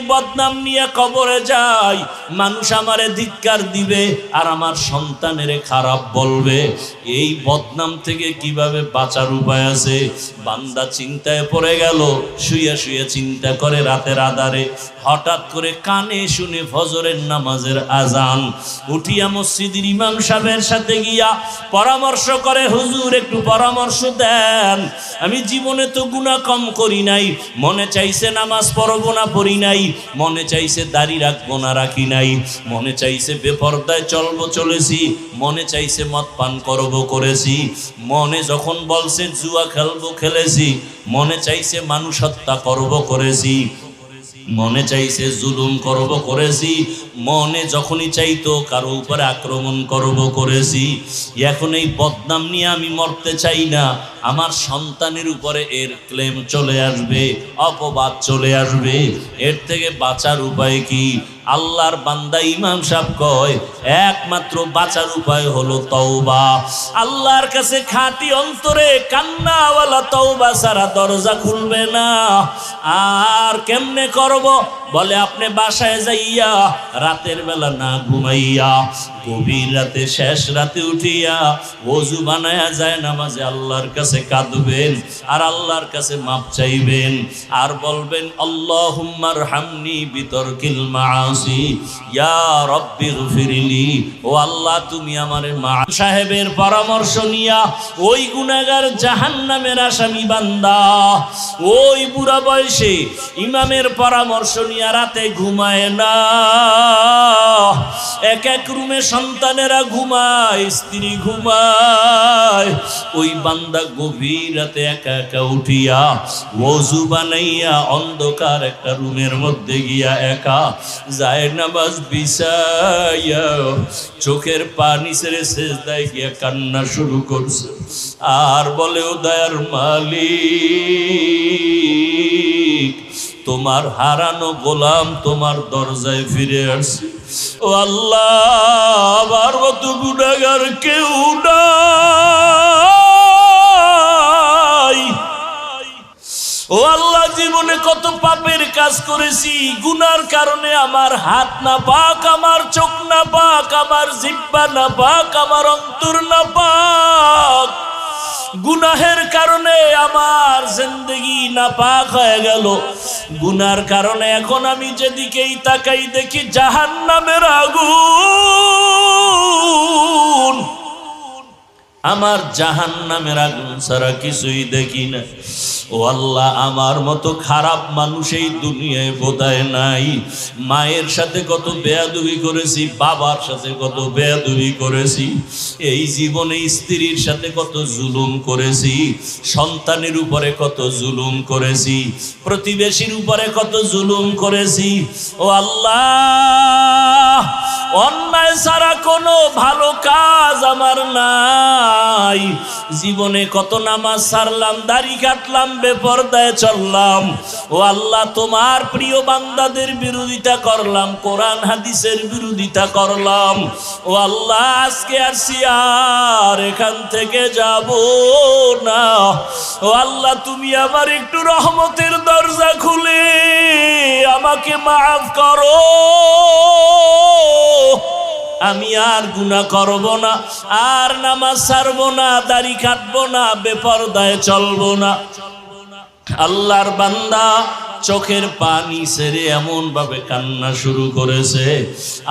বদনাম নিয়ে কবরে যাই, মানুষ আমারে ধিক্কার দিবে আর আমার সন্তানের খারাপ বলবে। এই বদনাম থেকে কিভাবে বাঁচার উপায় আছে? বান্দা চিন্তায় পড়ে গেল, শুয়ে শুয়ে চিন্তা করে রাতের আধারে। হঠাৎ করে কানে শুনে ফজরের নামাজের আজান। উঠিয়া মসজিদের ইমাম সাহেবের সাথে গিয়া পরামর্শ করে, হুজুর একটু পরামর্শ দেন, আমি জীবনে তো গুনাহ কম করি নাই, মনে চাইছে নামাজ পড়বো না পড়ি নাই, মনে চাইছে দাড়ি রাখবো না রাখি নাই, মনে চাইছে বেপরদায় চলবো চলেছি, মনে চাইছে মদ পান করবো করেছি, মনে যখন বলছে জুয়া খেলবো খেলেছি, মনে চাইছে মানুষ হত্যা করবো করেছি, মনে চাইছে জুলুম করব করেছি, মনে যখনই চাইতো কারো উপরে আক্রমণ করব করেছি। এখন এই বদনাম নিয়ে আমি মরতে চাই না, আমার সন্তানের উপরে এর ক্লেম চলে আসবে, অপবাদ চলে আসবে। এর থেকে বাঁচার উপায় কি? আল্লাহর বান্দা ইমাম সাহেব কয় একমাত্র বাঁচার উপায় হলো তওবা। আল্লাহর কাছে খাঁটি অন্তরে কান্নাওয়ালা তওবা ছাড়া দরজা খুলবে না। আর কেমনে করব? বলে আপনি বাসায় যাইয়া রাতের বেলা না ঘুমাইয়া গভীর রাতে শেষ রাতে উঠিয়া ওযু বানায়া যায় নামাজে আল্লাহর কাছে কাঁদবেন আর আল্লাহর কাছে মাপ চাইবেন আর বলবেন আল্লাহুম্মারহামনি বিতরকিল মাআসি ইয়া রাব্বিগফিরলি। ও আল্লাহ তুমি আমারে মাফ। সাহেবের পরামর্শ নিয়া ওই গুনাহগার জাহান্নামের আসামি বান্দা ওই বুড়া বয়সে ইমামের পরামর্শ নিয়া রাতে ঘুমায় না। এক এক রুমে সন্তানেরা ঘুমায়, স্ত্রী ঘুমায়। ওই বান্দা গভীর রাতে একা একা উঠিয়া ওযু বানাইয়া অন্ধকার একটা রুমের মধ্যে গিয়া একা যায় নামাজ বিছাইয়া চোখের পানি ছেড়ে সেজদায় গিয়া কান্না শুরু করছে আর বলে, ও দয়ার মালিক, তোমার হারানো গোলাম তোমার দরজায় ফিরে আসছে। ও আল্লাহ, আমার মতো গুনাহগার কেউ নাই। ও আল্লাহ, জীবনে কত পাপের কাজ করেছি, গুনার কারণে আমার হাত না পাক, আমার চোখ না পাক, আমার জিহ্বা না পাক, আমার অন্তর না পাক। গুনাহের কারণে আমার জিন্দেগি নাপাক হয়ে গেল। গুনার কারণে এখন আমি যেদিকেই তাকাই দেখি জাহান্নামের আগুন। আমার জাহান্নামের আগুন ছাড়া কিছুই দেখি না। ও আল্লাহ, আমার মতো খারাপ মানুষ এই দুনিয়ায় বোধহয় নাই। মায়ের সাথে কত বেয়াদবি করেছি, বাবার সাথে কত বেয়াদবি করেছি, এই জীবনে স্ত্রীর সাথে কত জুলুম করেছি, সন্তানের উপরে কত জুলুম করেছি, প্রতিবেশীর উপরে কত জুলুম করেছি। ও আল্লাহ, অন্যায় ছাড়া কোনো ভালো কাজ আমার নাই। জীবনে কত নামাজ ছাড়লাম, দাড়ি কাটলাম, বেপরদায় চললাম। ও আল্লাহ, তোমার প্রিয় বান্দাদের বিরোধিতা করলাম, কোরআন হাদিসের বিরোধিতা করলাম। ও আল্লাহ, আজকে আসছি আর এখান থেকে যাব না। ও আল্লাহ, তুমি আমার একটু রহমতের দরজা খুলে আমাকে মাফ করো। আমি আর গুনাহ করব না, আর নামাজ ছাড়বো না, দাড়ি কাটবো না, বেপরদায় চলবো না। আল্লাহর বান্দা চোখের পানি ছেড়ে এমন ভাবে কান্না শুরু করেছে।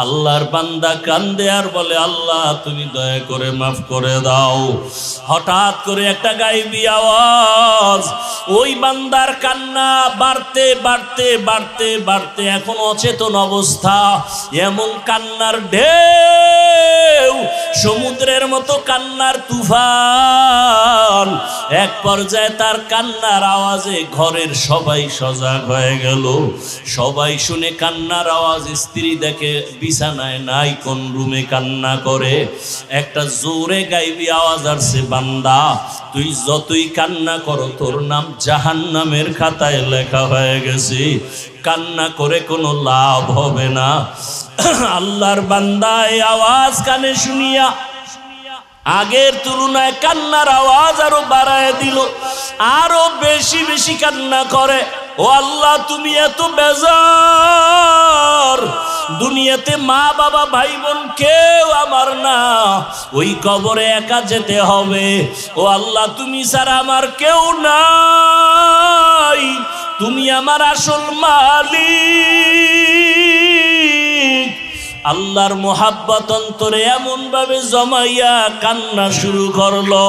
আল্লাহর বান্দা কান্দে আর বলে, আল্লাহ তুমি দয়া করে মাফ করে দাও। হঠাৎ করে একটা গায়েবী আওয়াজ, ওই বান্দার কান্না বাড়তে বাড়তে বাড়তে বাড়তে এখন অচেতন অবস্থা। এমন কান্নার ঢেউ, সমুদ্রের মতো কান্নার তুফান। এক পর্যায়ে তার কান্নার আওয়াজে ঘরের সবাই সজাগ হয়ে গেল। সবাই শুনে কান্নার আওয়াজ, স্ত্রী দেখে বিছানায় নাই, কোন রুমে কান্না করে। একটা জোরে গাইবি আওয়াজ আসছে, বান্দা তুই যতই কান্না করো তোর নাম জাহান্নামের খাতায় লেখা হয়ে গেছে, কান্না করে কোনো লাভ হবে না। আল্লাহর বান্দা এই আওয়াজ কানে শুনিয়া আগের তুলনায় কান্নার আওয়াজ আরো বাড়ায় দিল, আরো বেশি বেশি কান্না করে। ও আল্লাহ, তুমি এত বেজার দুনিয়াতে মা বাবা ভাই বোন কেউ আমার না, ওই কবরে একা যেতে হবে। ও আল্লাহ, তুমি ছাড়া আমার কেউ নাই, তুমি আমার আসল মালিক। আল্লাহর মোহাব্বত অন্তরে এমন ভাবে জমাইয়া কান্না শুরু করলো।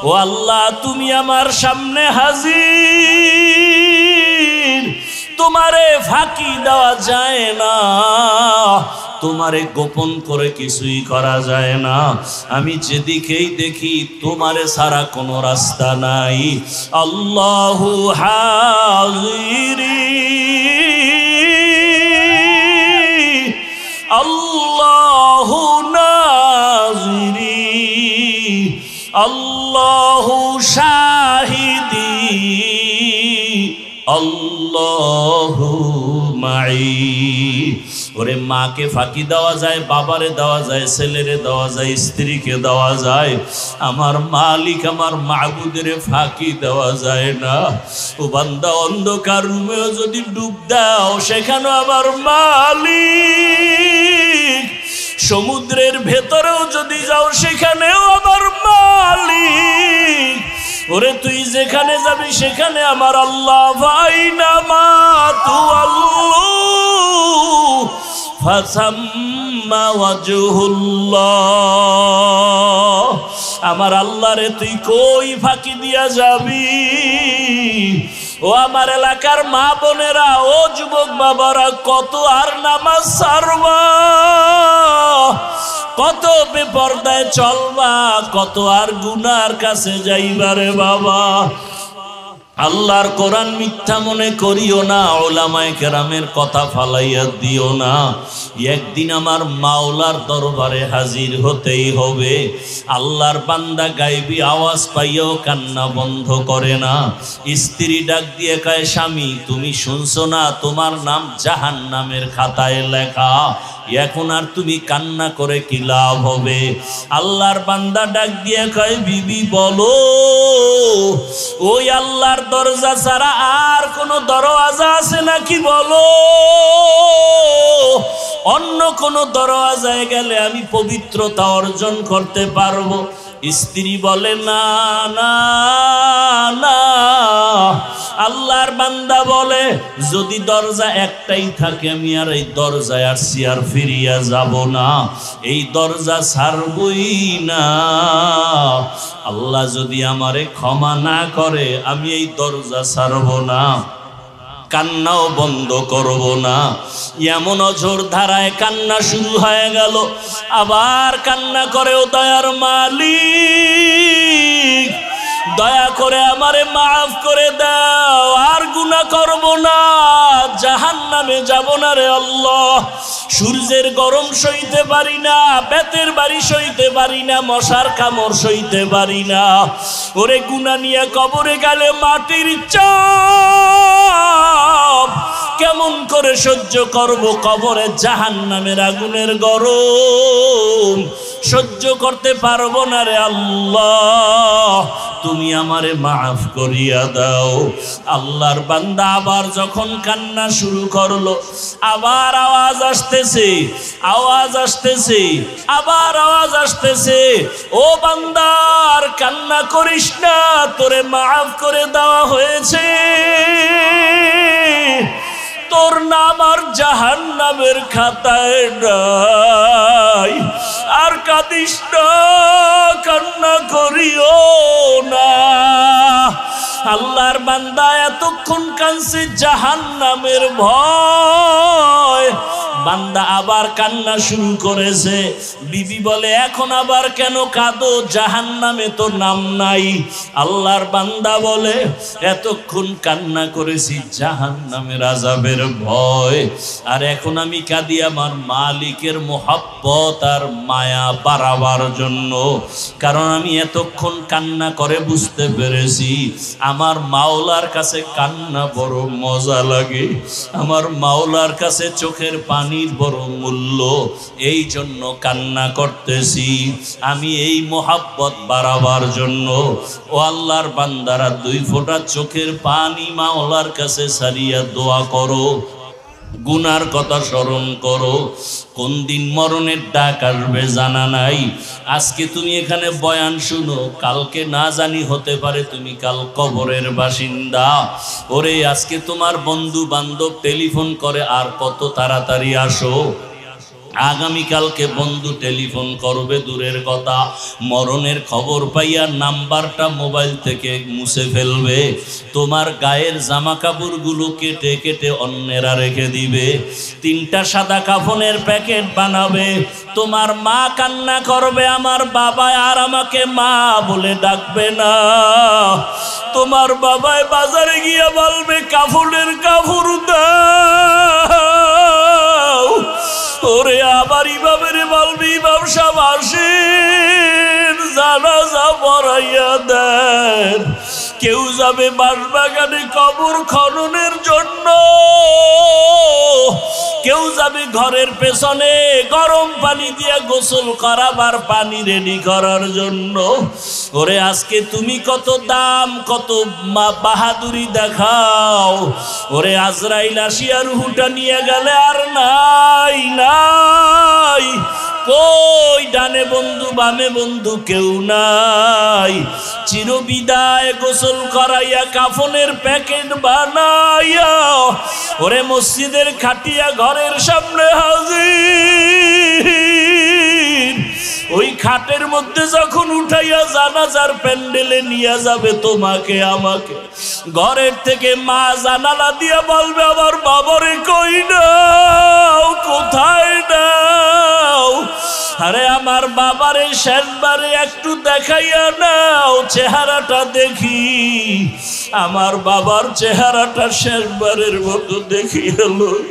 ও আল্লাহ, তুমি আমার সামনে হাজির, তোমারে ফাঁকি দেওয়া যায় না, তোমারে গোপন করে কিছুই করা যায় না। আমি যেদিকেই দেখি তোমারে ছাড়া কোনো রাস্তা নাই। আল্লাহু হাজিরি, আল্লাহু নাজিরি, আল্লাহু শাহিদি, আল্লাহু মাই। ওরে মাকে ফাঁকি দেওয়া যায়, বাবারে দেওয়া যায়, ছেলেরে দেওয়া যায়, স্ত্রীকে দেওয়া যায়, আমার মালিক আমার মাবুদের ফাঁকি দেওয়া যায় না। ও বান্দা, অন্ধকার রুমেও যদি ডুব দাও সেখানে আমার মালিক, সমুদ্রের ভেতরেও যদি যাও সেখানেও আমার মালিক। ওরে তুই যেখানে যাবি সেখানে আমার আল্লাহ। ফাইনা মা তুআল্লু ফাসাম্মা ওয়াজহুল্লাহ। আমার আল্লাহ রে, তুই কই ফাঁকি দিয়া যাবি? ও আমার এলাকার মা বোনেরা, ও যুবক বাবারা, কত আর নামাজ ছাড়বা, কত বেপরদায় চলবা, কত আর গুনার কাছে যাইবারে বাবা। আল্লাহর কোরআন মিথ্যা মনে করিও না, ওলামায়ে কেরামের কথা ফালাইয়া দিও না। একদিন আমার মাওলার দরবারে হাজির হতেই হবে। আল্লাহর বান্দা গায়বী আওয়াজ পাইয়াও কান্না বন্ধ করে না। স্ত্রী ডাক দিয়ে কয়, স্বামী তুমি শুনছো না, তোমার নাম জাহান্নামের খাতায় লেখা, এখন আর তুমি কান্না করে কি লাভ হবে? আল্লাহর বান্দা ডাক দিয়ে কয়, বিবি বলো, ওই আল্লাহর দরজা ছাড়া আর কোন দরওয়াজা আছে নাকি বলো, অন্য কোন দরওয়াজায় গেলে আমি পবিত্রতা অর্জন করতে পারবো? স্ত্রী বলে, না না না। আল্লাহর বান্দা বলে, যদি দরজা একটাই থাকে আমি আর এই দরজায় আসছি, আর ফিরিয়া যাব না, এই দরজা ছাড়বই না। আল্লাহ যদি আমারে ক্ষমা না করে আমি এই দরজা ছাড়ব না, কান্নাও বন্ধ করব না। এমন অঝোর ধারায় কান্না শুরু হয়ে গেল। আবার কান্না করে, ও দয়ার মালিক, দয়া করে আমারে মাফ করে দাও, আর গুনাহ করব না, জাহান্নামে যাব না রে আল্লাহ। সূর্যের গরম সইতে পারি না, বেতের বাড়ি সইতে পারি না, মশার কামড় সইতে পারি না। ওরে গুনাহ নিয়ে কবরে গেলে মাটির চাপ কেমন করে সহ্য করব? কবরে জাহান্নামের আগুনের গরম সহ্য করতে পারবো না রে আল্লাহ, তুমি আমারে মাফ করিয়া দাও। আল্লাহর বান্দা আবার যখন কান্না শুরু করলো, আবার আওয়াজ আসতেছে, আওয়াজ আসতেছে, আবার আওয়াজ আসতেছে, ও বান্দার কান্না করিস না, তোরে মাফ করে দেওয়া হয়েছে, তোর নাম আর জাহান্নামের খাতায় নাই, আর কাঁদিস না, কান্না করিও না। আল্লাহর বান্দা এতক্ষণ কাঁদছে জাহান্নামের ভয়, বান্দা আবার কান্না শুরু করেছে। বিবি বলে, এখন আবার কেন কাঁদো? জাহান্নামে তো নাম নাই। আল্লাহর বান্দা বলে, এতক্ষণ কান্না করেছি জাহান্নামের আযাবের ভয়, আর এখন আমি কাঁদি আমার মালিকের মোহাব্বত আর মায়া বাড়াবার জন্য। কারণ আমি এতক্ষণ কান্না করে বুঝতে পেরেছি আমার মাওলার কাছে কান্না বড় মজা লাগে, আমার মাওলার কাছে চোখের পানির বড় মূল্য, এই জন্য কান্না করতেছি আমি এই মোহাব্বত বাড়াবার জন্য। ও আল্লাহর বান্দারা, 2 ফোঁটা চোখের পানি মাওলার কাছে সারিয়া দোয়া করো, গুনার কথা স্মরণ করো। কোন দিন মরণের ডাক আসবে জানা নাই। আজকে তুমি এখানে বয়ান শুনো, কালকে না জানি হতে পারে তুমি কাল কবরের বাসিন্দা। ওরে আজকে তোমার বন্ধু বান্ধব টেলিফোন করে আর কত তাড়াতাড়ি আসো, আগামীকালকে বন্ধু টেলিফোন করবে দূরের কথা, মরণের খবর পাইয়া নাম্বারটা মোবাইল থেকে মুছে ফেলবে। তোমার গায়ের জামা কাপড়গুলো কেটে কেটে অন্যেরা রেখে দিবে। 3টা সাদা কাফনের প্যাকেট বানাবে। তোমার মা কান্না করবে, আমার বাবা আর আমাকে মা বলে ডাকবে না। তোমার বাবাই বাজারে গিয়ে বলবে কাফনের কাপড় দাও। ওরে আবার ইমামের বলবি ইমাম সাহেব আসেন, জানাজা পড়াইয়া দেন। কেউ যাবে বাঁশবাগানে কবর খননের জন্য, কেউ যাবে ঘরের পেছনে গরম পানি দিয়ে গোসল করাবার পানি রেডি করার জন্য। ওরে আজকে তুমি কত দাম কত বাহাদুরি দেখাও। ওরে আজরাইল আসিয়া রুহুটা নিয়ে গেলে আর নাই নাই, কই ডানে বন্ধু বামে বন্ধু কেউ নাই। চিরবিদায় গোসল করাইয়া কাফনের প্যাকেট বানাইয়া ওরে মসজিদের খাটিয়া ঘরের সামনে হাজির। ওই খাটের মধ্যে যখন উঠাইয়া জানাজার প্যান্ডেলে নিয়ে যাবে তোমাকে আমাকে, ঘরের থেকে মা জানালা দিয়া বলবে আমার বাবারে কই নাও, কোথায় নাও? আরে আমার বাবারে শেষবারে একটু দেখাইয়া নাও, চেহারাটা দেখি। আমার বাবার চেহারাটা শেষবারের মতো দেখিয়া লই।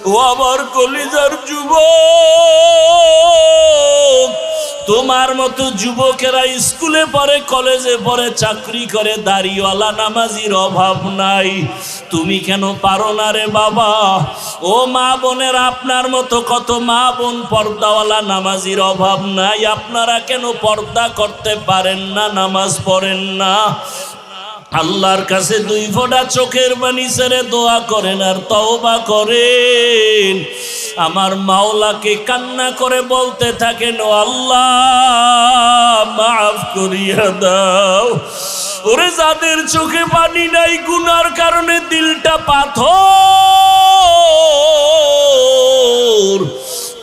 ও আমার কলিজার যুবক, তোমার মতো যুবকেরা স্কুলে পড়ে, কলেজে পড়ে, চাকরি করে, দাড়িওয়ালা নামাজির অভাব নাই। তুমি কেন পারো না রে বাবা? ও মা বোনের, আপনার মতো কত মা বোন পর্দাওয়ালা নামাজির অভাব নাই। আপনারা কেন পর্দা করতে পারেন না, নামাজ পড়েন না? আল্লাহর কাছে 2 ফোঁটা চোখের পানি ছেড়ে দোয়া করেন আর তওবা করেন। আমার মাওলাকে কান্না করে বলতে থাকেন, ও আল্লাহ মাফ করিয়া দাও। ওরে যাদের চোখে পানি নাই, গুনার কারণে দিলটা পাথর,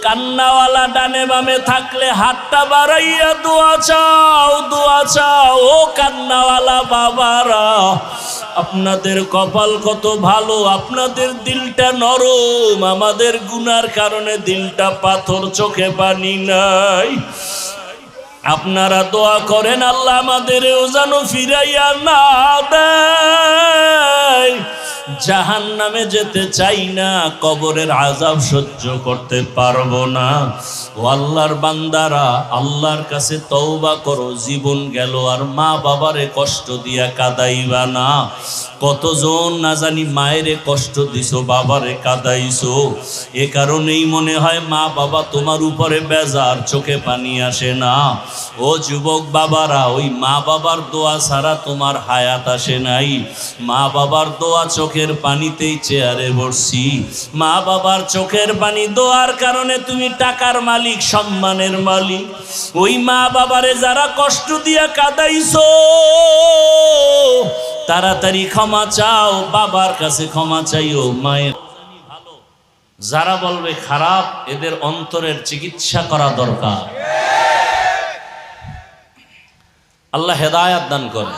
কান্নাওয়ালা ডানে বামে থাকলে হাতটা বাড়াইয়া দোয়া চাও, দোয়া চাও। ও কান্নাওয়ালা বাবারা, আপনাদের কপাল কত ভালো, আপনাদের দিলটা নরম। আমাদের গুনার কারণে দিলটা পাথর, চোখে পানি নাই। আপনারা দোয়া করেন আল্লাহ আমাদেরও যেন ফিরাইয়া না দেয়। জাহান্নামে যেতে চাই না, কবরের আযাব সহ্য করতে পারবো না। ও আল্লাহর বান্দারা, আল্লাহর কাছে তওবা করো। জীবন গেল আর মা বাবারে কষ্ট দিয়া কাঁদাইবা না। কতজন না জানি মায়েরে কষ্ট দিছো, বাবারে কাঁদাইছো। এ কারণেই মনে হয় মা বাবা তোমার উপরে বেজার, চোখে পানি আসে না। ও যুবক বাবারা, ওই মা বাবার দোয়া ছাড়া তোমার হায়াত আসে নাই। মা বাবার দোয়া চোখের পানিতেই চেয়ারে বসছি। মা বাবার চোখের পানি দোয়ার কারণে তুমি টাকার মালিক, সম্মানের মালিক। ওই মা বাবারে যারা কষ্ট দিয়া কাঁদাইছো, তাড়াতাড়ি ক্ষমা চাও, বাবার কাছে ক্ষমা চাইও। মায়ের যারা বলবে খারাপ, এদের অন্তরের চিকিৎসা করা দরকার। আল্লাহ হেদায়াত দান করে।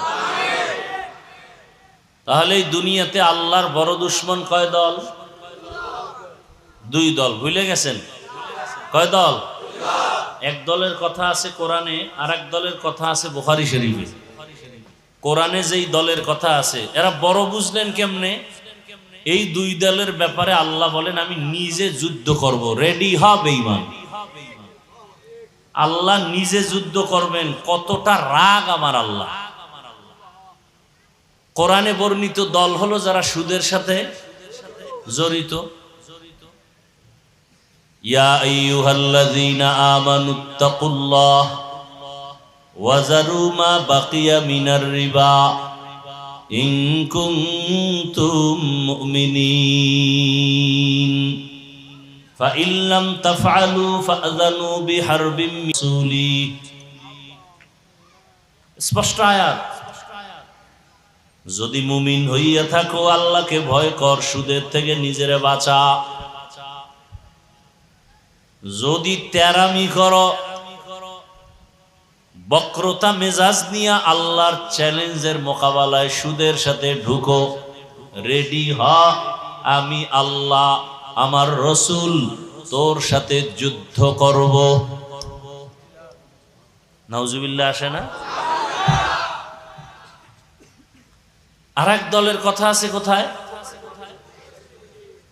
তাহলে এই দুনিয়াতে আল্লাহর বড় দুশ্মন কয় দল? 2 দল। ভুলে গেছেন? কয় দল? এক দলের কথা আছে কোরআনে, আর এক দলের কথা আছে বুখারী শরীফে। কোরআনে যেই দলের কথা আছে, এরা বড় বুঝলেন কেমনে? এই 2 দলের ব্যাপারে আল্লাহ বলেন আমি নিজে যুদ্ধ করব, রেডি হ বেঈমান। আল্লাহ নিজে যুদ্ধ করবেন, কতটা রাগ আমার আল্লাহ। কোরআনে বর্ণিত দল হলো যারা সুদের সাথে জড়িত। ইয়া আইয়ুহাল্লাযীনা আমানুত্তাকুল্লাহ ওয়া যারু মা বাকিয়া মিনার রিবা ইন কুনতুম মুমিনিন। فإن لم تفعلوا فأذنوا بحرب من رسولي। স্পষ্ট আয়াত। যদি মুমিন হইয়া থাকো আল্লাহকে ভয় কর, সুদের থেকে নিজেরে বাঁচা। যদি তেরামি করো, বক্রতা মেজাজ নিয়ে আল্লাহর চ্যালেঞ্জের মোকাবেলায় সুদের সাথে ঢুকো, রেডি হ, আমি আল্লাহ আমার রসুল তোর সাথে যুদ্ধ করব। নাউজুবিল্লাহ আসে না? আর এক দলের কথা আছে কোথায়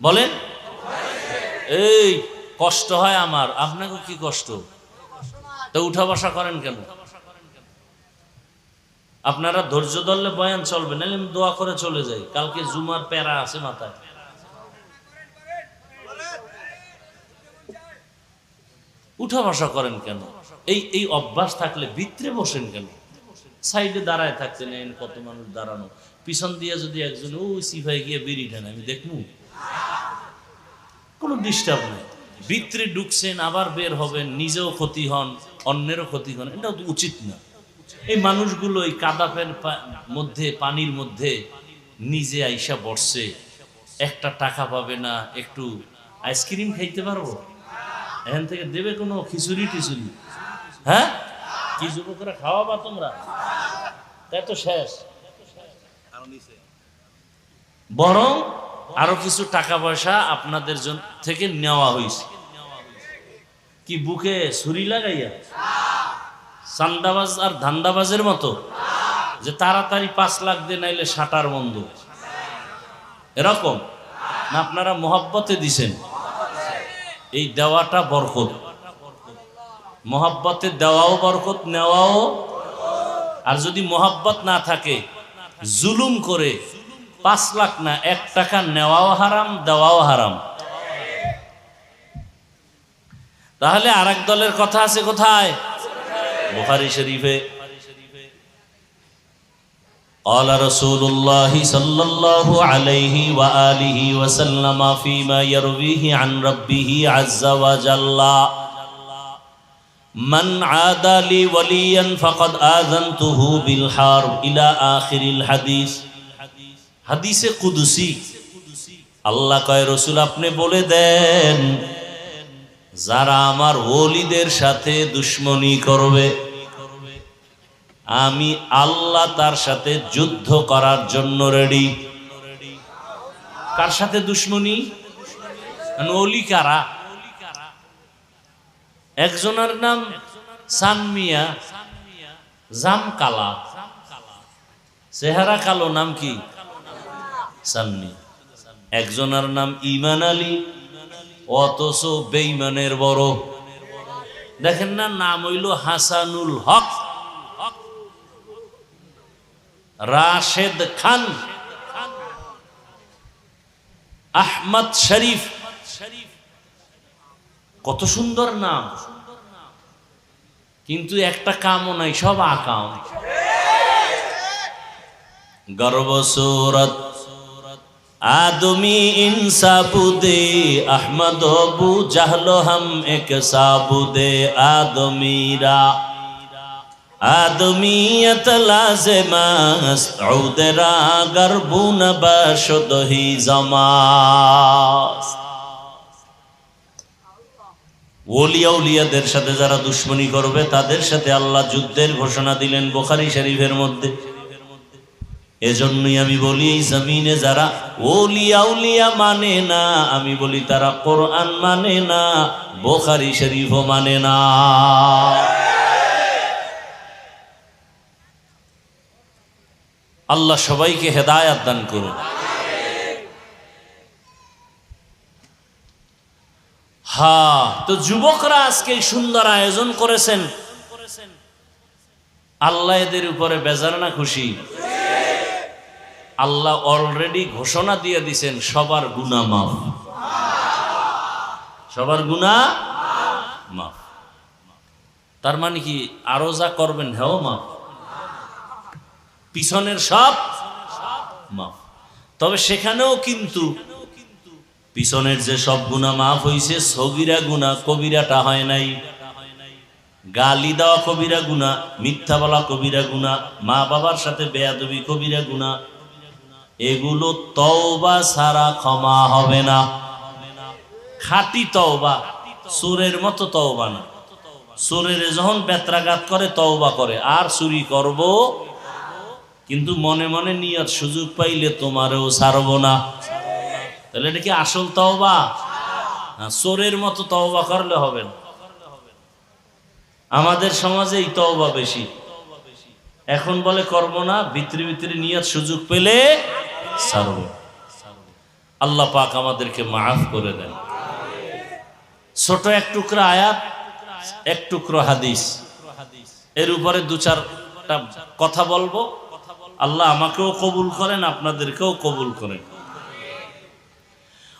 বলেন? এই কষ্ট হয় আমার, আপনাকে কি কষ্ট? তো উঠা বসা করেন কেন? আপনারা ধৈর্য ধরলে বয়ান চলবে, নাহলে আমি দোয়া করে চলে যাই। কালকে জুমার প্যারা আছে মাথায়। উঠা বসা করেন কেন? এই অভ্যাস থাকলে ভিতরে বসেন কেন? সাইডে দাঁড়ায় থাকতে নেন, কত মানুষ দাঁড়ানো, পিছন দিয়ে যদি একজন ওই সিফাই গিয়ে বিড়ি ঢেন, আমি দেখবো, কোনো ডিস্টার্ব নেই। ভিতরে ঢুকছেন, আবার বের হবেন, নিজেও ক্ষতি হন, অন্যেরও ক্ষতি হন, এটা তো উচিত না। এই মানুষগুলো এই কাদাপের মধ্যে, পানির মধ্যে নিজে আইসা বসছে, একটা টাকা পাবে না, একটু আইসক্রিম খাইতে পারবো, এখান থেকে দেবে কোনো খিচুড়ি টিচুড়ি? হ্যাঁ, কি যুবকরা খাওয়াবা তোমরা? তাই তো শেষ। বরং আরো কিছু টাকা পয়সা আপনাদের জন্য থেকে নেওয়া হয়েছে। কি বুকে ছুরি লাগাইয়া চান্দাবাজ আর ধান্দাবাজের মতো যে তাড়াতাড়ি 5 লাখ দিয়ে নাইলে শাটার বন্ধ, এরকম না? আপনারা মোহাব্বতে দিছেন, এই দেওয়াটা বরকত। মোহাব্বতে দেওয়াও বরকত, নেওয়াও। আর যদি মোহাব্বত না থাকে, জুলুম করে 5 লাখ না 1 টাকা নেওয়াও হারাম, দেওয়াও হারাম। তাহলে আর এক দলের কথা আছে কোথায়? বুখারী শরীফে قال رسول الله صلى الله عليه وآله وسلم فيما يرويه عن ربه عز وجل من عادى لي وليا فقد آذنته بالحرب إلى آخر الحديث। হাদিসে কুদসি আল্লাহ কয়, রসুল আপনি বলে দেন, যারা আমার ওলিদের সাথে দুশ্মনী করবে, আমি আল্লাহ তার সাথে যুদ্ধ করার জন্য রেডি। কার সাথে দুশ্মনী? ওলি কারা? একজনের নাম সানমিয়া, জামকালা, চেহারা কালো, নাম কি? সানমি। একজনের নাম ইমান আলী, অথচ বেঈমানের বড়। দেখেন না, নাম হইল হাসানুল হক, রাশেদ খান, আহমদ শরীফ, কত সুন্দর নাম, কিন্তু একটা কামও নাই, সব আকাম। গর্ব সুরত आदमी इंसाबुदे अहमद अबू जहलो हम एक साबुदे आदमीरा आदमीयत लाज़िमास औदरा गरबुन बशदही जमास। ওলিয়া উলিয়াদের সাথে যারা দুশ্মনী করবে তাদের সাথে আল্লাহ যুদ্ধের ঘোষণা দিলেন বুখারী শরীফের মধ্যে। এজন্যই আমি বলি, এই জমিনে যারা ওলিয়া উলিয়া মানে না, আমি বলি তারা কোরআন মানে না, বুখারী শরীফও মানে না। আল্লাহ সবাইকে হেদায়েত দান করুন। হ্যাঁ, তো যুবকরা আজকে সুন্দর আয়োজন করেছেন, আল্লাহ এদের উপরে বেজার না খুশি? আল্লাহ অলরেডি ঘোষণা দিয়ে দিছেন সবার গুনাহ মাফ, সবার গুনাহ মাফ। তার মানে কি আরো যা করবেন হেও মাফ, পিছনের সব মাফ। তবে সেখানেও কিন্তু পিছনের যে সব গুনাহ মাফ হইছে, সগীরা গুনাহ কবিরাটা হয় নাই। গালি দেওয়া কবিরা গুনাহ, মিথ্যা বলা কবিরা গুনাহ, মা বাবার সাথে বেয়াদবি কবিরা গুনাহ, এগুলো তওবা ছাড়া ক্ষমা হবে না। খাঁটি তওবা, চোরের মতো তওবা না। চোরের যখন বেত্রাঘাত করে তওবা করে, আর চুরি করব, কিন্তু মনে মনে নিয়ত সুযোগ পাইলে তোমারও ছাড়বো না। তাহলে এটা কি আসল তওবা? চোরের মতো তওবা করলে হবে না। আমাদের সমাজে এই তওবা বেশি। এখন বলে করব না, ভিতরে ভিতরে নিয়ত সুযোগ পেলে ছাড়ব। আল্লাহ পাক আমাদেরকে মাফ করে দেন। ছোট এক টুকরা আয়াত, এক টুকরো হাদিস, এর উপরে দু চারটা কথা বলবো। আল্লাহ আমাকেও কবুল করেন, আপনাদেরকেও কবুল করেন।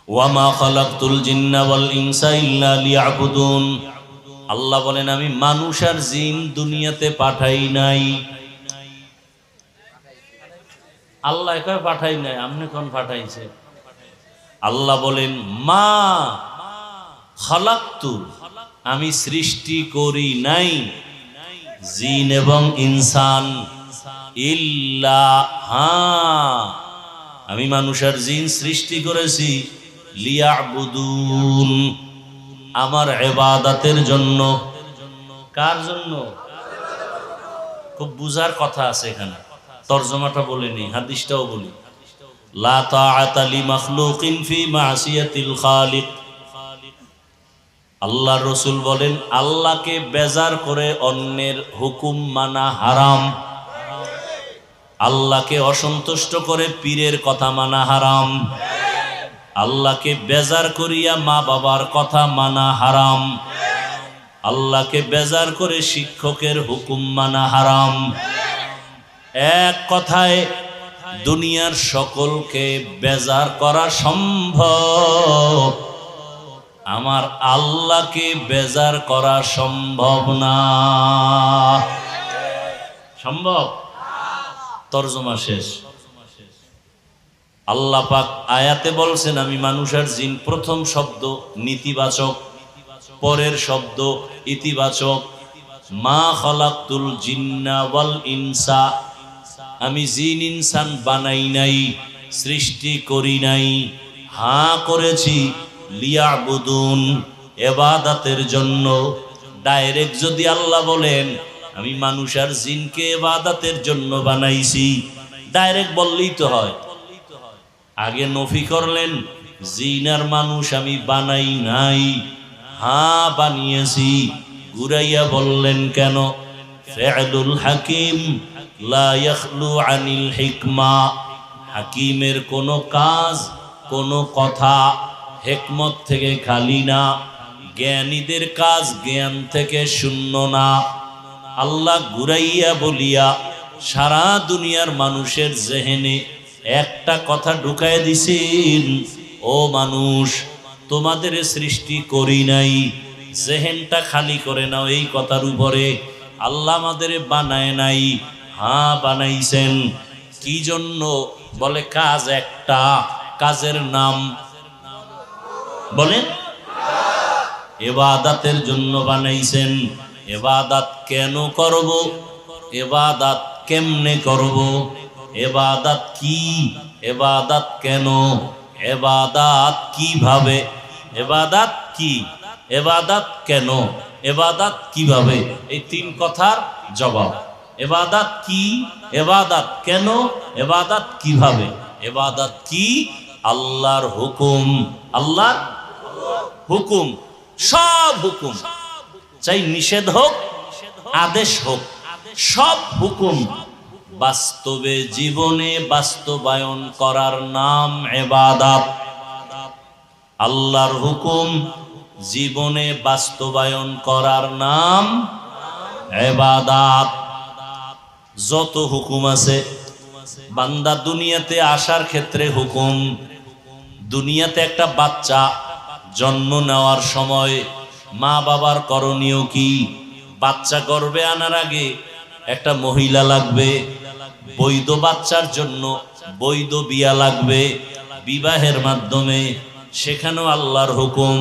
ওয়ামা খালাকতুল জিন্না ওয়াল ইনসা ইল্লা লিয়াবুদুন। আল্লাহ বলেন আমি মানুষ আর জিন দুনিয়াতে পাঠাই নাই। আল্লাহ কয় পাঠাই নাই, আপনি কোন পাঠাইছে? আল্লাহ বলেন মা খালাকতু, আমি সৃষ্টি করি নাই জিন এবং ইনসান, ইল্লা, আমি মানুষ আর জিন সৃষ্টি করেছি লিয়াবুদুন, আমার ইবাদতের জন্য। কার জন্য? খুব বুঝার কথা আছে এখানে, তরজমাটা বলিনি, হাদিসটাও বলি। লা তাআতা লিমাখলুকিন ফি মাসিয়াতিল খালিক। আল্লাহ রসুল বলেন আল্লাহকে বেজার করে অন্যের হুকুম মানা হারাম। আল্লাহকে অসন্তুষ্ট করে পীরের কথা মানা হারাম। আল্লাহকে বেজার করিয়া মা বাবার কথা মানা হারাম। আল্লাহকে বেজার করে শিক্ষকের হুকুম মানা হারাম। এক কথায় দুনিয়ার সকলকে বেজার করা সম্ভব, আমার আল্লাহকে বেজার করা সম্ভব না। সম্ভব? তরজমা শেষ। আল্লাহ পাক আয়াতে বলছেন আমি মানুষ আর জিন, প্রথম শব্দ নেতিবাচক, পরের শব্দ ইতিবাচক। মা খালাকতুল জিন্না ওয়াল ইনসা, আমি জিন ইনসান বানাই নাই, সৃষ্টি করি নাই, করেছি লিয়াবুদুন, ইবাদতের জন্য। ডাইরেক্ট যদি আল্লাহ বলেন আমি মানুষ আর জিনকে ইবাদতের জন্য বানাইছি, ডাইরেক্ট বললেই তো হয়। আগে নফি করলেন জিন আর মানুষ আমি বানাই নাই, বানিয়েছি। ঘুরাইয়া বললেন কেন? ফি'লুল হাকিম লা ইয়াখলু আনিল হিকমা। হাকিমের কোনো কাজ, কোনো কথা হিকমত থেকে খালি না। জ্ঞানীদের কাজ জ্ঞান থেকে শূন্য না। আল্লাহ ঘুরাইয়া বলিয়া সারা দুনিয়ার মানুষের জেহেনে একটা কথা ঢুকায় দিছেন, ও মানুষ তোমাদের সৃষ্টি করি নাই, জেহেনটা খালি করে নাও এই কথার উপরে। আল্লাহ আমাদের বানায় নাই, বানাইছেন। কি জন্য? বলে কাজ একটা, কাজের নাম বলেন ইবাদতের জন্য বানাইছেন। ইবাদত কেন করব? ইবাদত কেমনে করব? ইবাদত কি? ইবাদত কেন? ইবাদত কিভাবে? ইবাদত কি? ইবাদত কেন? ইবাদত কিভাবে? এই তিন কথার জবাব। ইবাদত কি? ইবাদত কেন? ইবাদত কিভাবে? ইবাদত কি? আল্লাহর হুকুম। আল্লাহর হুকুম, সব হুকুম, চাই নিষেধ হোক আদেশ হোক, সব হুকুম বাস্তবে জীবনে বাস্তবায়ন করার নাম ইবাদত। আল্লাহর হুকুম জীবনে বাস্তবায়ন করার নাম ইবাদত। যত হুকুম আছে, বান্দা দুনিয়াতে আসার ক্ষেত্রে হুকুম। দুনিয়াতে একটা বাচ্চা জন্ম নেওয়ার সময় মা বাবার করণীয় কি? বাচ্চা গর্ভে আনার আগে একটা মহিলা লাগবে, বৈধ বাচ্চার জন্য বৈধ বিয়া লাগবে। বিবাহের মাধ্যমে সেখানেও আল্লাহর হুকুম,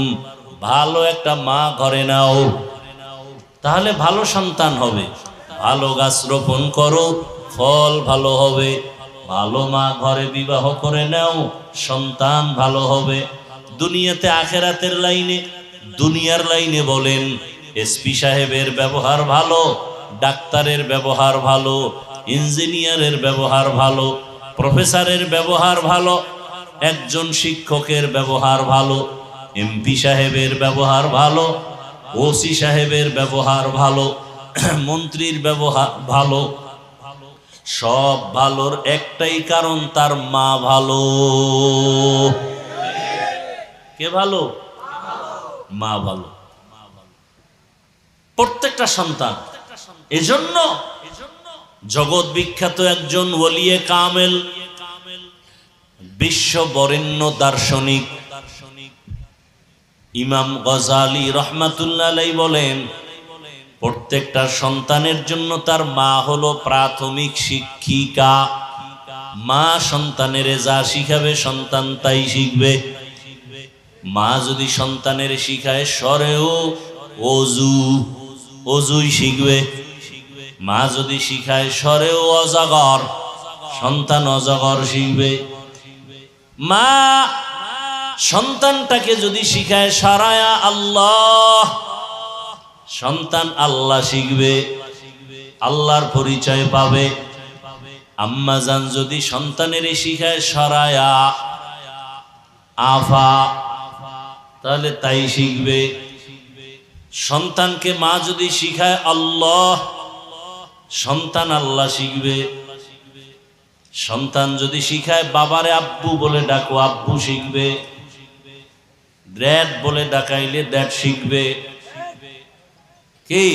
ভালো একটা মা ঘরে নাও, তাহলে ভালো সন্তান হবে। ভালো গাছ রোপণ করো, ফল ভালো হবে। ভালো মা ঘরে বিবাহ করে নাও, সন্তান ভালো হবে। দুনিয়াতে আখেরাতের লাইনে, দুনিয়ার লাইনে বলেন, এসপি সাহেবের ব্যবহার ভালো, ডাক্তারের ব্যবহার ভালো, ইঞ্জিনিয়ারের ব্যবহার ভালো, প্রফেসরের ব্যবহার ভালো, একজন শিক্ষকের ব্যবহার ভালো, এমপি সাহেবের ব্যবহার ভালো, ওসি সাহেবের ব্যবহার ভালো, মন্ত্রীর ব্যবহার ভালো। সব ভালোর একটাই কারণ, তার মা ভালো। কে ভালো? মা ভালো। প্রত্যেকটা সন্তান। এজন্য জগৎ বিখ্যাত একজন ওলিয়ে কামেল, বিশ্ব বরেণ্য দার্শনিক ইমাম গজালি রহমাতুল্লাহ আলাইহি বলেন, প্রত্যেকটা সন্তানের জন্য তার মা হলো প্রাথমিক শিক্ষিকা। মা সন্তানের যা শিখাবে সন্তান তাই শিখবে। মা যদি সন্তানের শিখায় সরেও অজু, অজুই শিখবে। মা যদি শিখায় সরেও অজাগর, সন্তান অজাগর শিখবে। মা সন্তানটাকে যদি শিখায় সারায়া আল্লাহ, সন্তান আল্লাহ শিখবে, আল্লাহর পরিচয় পাবে। আম্মা জান যদি সন্তানের শিখায় সরায়া আফা, তাহলে তাই শিখবে। সন্তানকে মা যদি শিখায় আল্লাহ, সন্তান আল্লাহ শিখবে। সন্তান যদি শিখায় বাবারে আব্বু বলে ডাকো, আব্বু শিখবে। ড্যাড বলে ডাকাইলে ড্যাড শিখবে। কি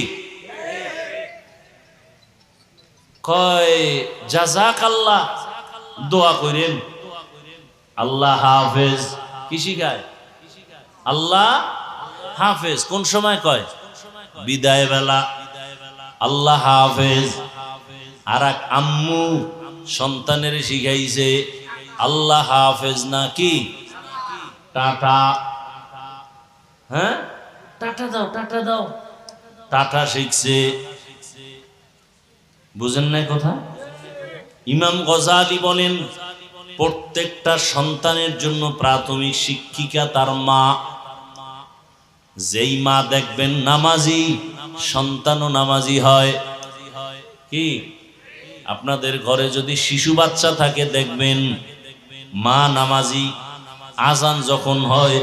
কয়? জাযাকাল্লাহ দোয়া করেন, আল্লাহ হাফেজ। কি শিখায়? আল্লাহ হাফেজ। কোন সময় কয়? বিদায় বেলা, আল্লাহ হাফেজ। আর এক আম্মু সন্তানের শিখাইছে আল্লাহ হাফেজ না কি টাটা। হ্যাঁ, টাটা দাও, টাটা দাও, টাটা শিখছে। বুঝেন নাই কথা? ইমাম গজালি বলেন, প্রত্যেকটা সন্তানের জন্য প্রাথমিক শিক্ষিকা তার মা। যেই মা দেখবেন নামাজি, সন্তানও নামাজি হয়। কি আপনাদের ঘরে যদি শিশু বাচ্চা থাকে, দেখবেন মা নামাজি। আজান যখন হয়,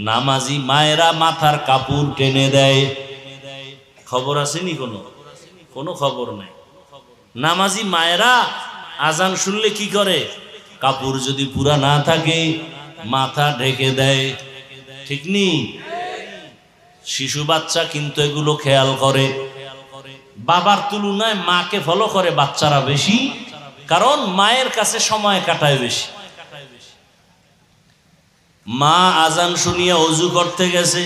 নামাজি মায়েরা মাথার কাপড় টেনে দেয়। খবর আসেনি? কোনো খবর নাই। নামাজি মায়েরা আজান শুনলে কি করে? কাপড় যদি পুরা না থাকে মাথা ঢেকে দেয়। ঠিক নি? শিশু বাচ্চা কিন্তু এগুলো খেয়াল করে। বাবার তুলনায় মাকে ফলো করে বাচ্চারা বেশি, কারণ মায়ের কাছে সময় কাটায় বেশি। মা আজান শুনিয়া অজু করতে গেছে,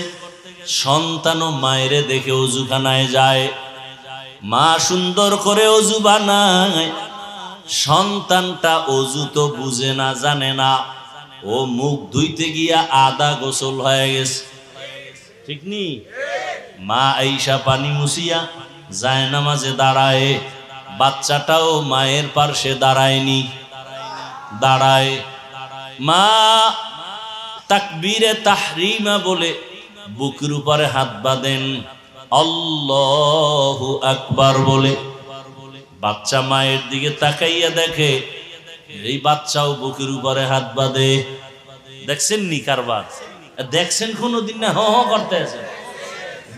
সন্তানও মায়েরে দেখে অজুখানায় যায়। মা সুন্দর করে অজু বানায়, সন্তানটা অজু তো বুঝে না, জানে না। ও মুখ ধুইতে গিয়া আদা গোসল হয়ে গেছে। ঠিক নি? মা আইসা পানি মুছিয়া যায় নামাজে দাঁড়ায়। বাচ্চাটাও মায়ের পার্শ্বে দাঁড়ায়নি, দাঁড়ায়। মা তাকবীরে তাহরিমা বলে বুকের উপরে হাত বাঁধেন, আল্লাহু আকবার বলে। বাচ্চা মায়ের দিকে তাকাইয়া দেখে এই বাচ্চাও বুকের উপরে হাত বাঁধে। দেখছেন নি কারবার? দেখছেন কোনদিন? না হ করতে আছে।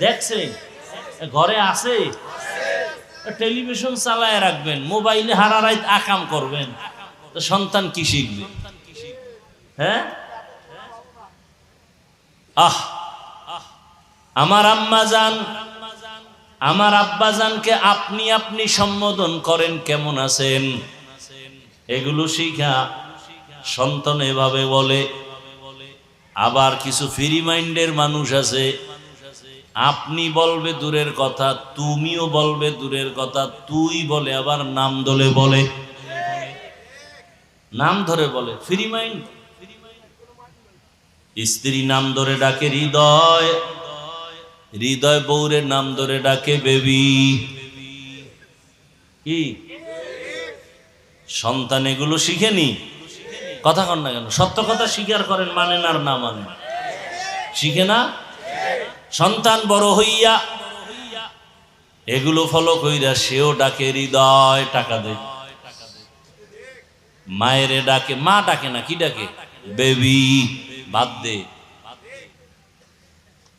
দেখছেন? ঘরে আছে? টেলিভিশন চালায় রাখবেন, মোবাইলে হারা রাত আকাম করবেন, তো সন্তান কি শিখবে? হ্যাঁ, আমার আম্মা জান, আমার আব্বা জানকে আপনি আপনি সম্বোধন করেন, কেমন আছেন, এগুলো শিখা সন্তান এভাবে বলে। আবার কিছু ফ্রি মাইন্ডের মানুষ আছে, আপনি বলবে দূরের কথা, তুমিও বলবে দূরের কথা, তুই বলে আবার নাম ধরে বলে, নাম ধরে বলে। ফ্রি মাইন্ড স্ত্রী নাম ধরে ডাকে হৃদয়, হৃদয় বউরের নাম ধরে ডাকে বেবি। কি সন্তান এগুলো শিখেনি? কথা কন না কেন? সত্য কথা স্বীকার করেন, মানেন আর না মানেন, শিখে না? সন্তান বড় হইয়া এগুলো ফলো কইরা সেও ডাকে হৃদয়, টাকা দে। মায়েরে ডাকে, মা ডাকে না, কি ডাকে? বেবি, বাদ দে।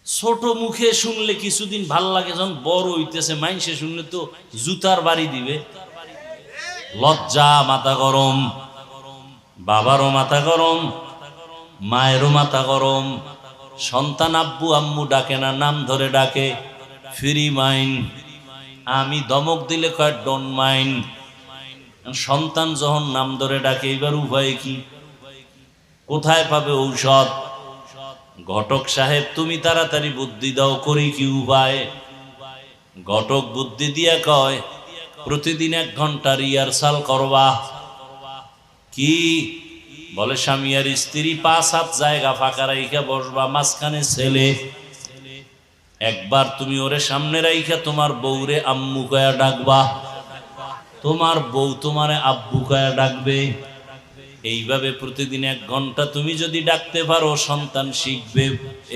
ছোট মুখে শুনলে কিছুদিন ভাল লাগে, যখন বড় হইতেছে মাইনসে শুনলে তো জুতার বাড়ি দিবে। লজ্জা, মাথা গরম, বাবারও মাথা গরম, মায়েরও মাথা গরম। সন্তান আব্বু আম্মু ডাকে না, নাম ধরে ডাকে ফ্রি মাইন্ড। আমি ধমক দিলে কয় ডোন্ট মাইন্ড। সন্তান যখন নাম ধরে ডাকে, এবার উপায় কি? কোথায় পাবে ঔষধ? ঘটক সাহেব তুমি তাড়াতাড়ি বুদ্ধি দাও, করি কি উপায়? ঘটক বুদ্ধি দিয়া কয় প্রতিদিন 1 ঘন্টা রিহার্সাল করবা। কি বলে? স্বামী আর স্ত্রী 5-7 জায়গা ফাঁকা রাইখা বসবা, মাঝখানে ছেলে। একবার তুমি ওরে সামনে রাইখা তোমার বউরে আম্মু কয়া ডাকবা, তোমার বউ তোমারে আব্বু কয়া ডাকবে। এইভাবে প্রতিদিন 1 ঘন্টা তুমি যদি ডাকতে পারো, সন্তান শিখবে।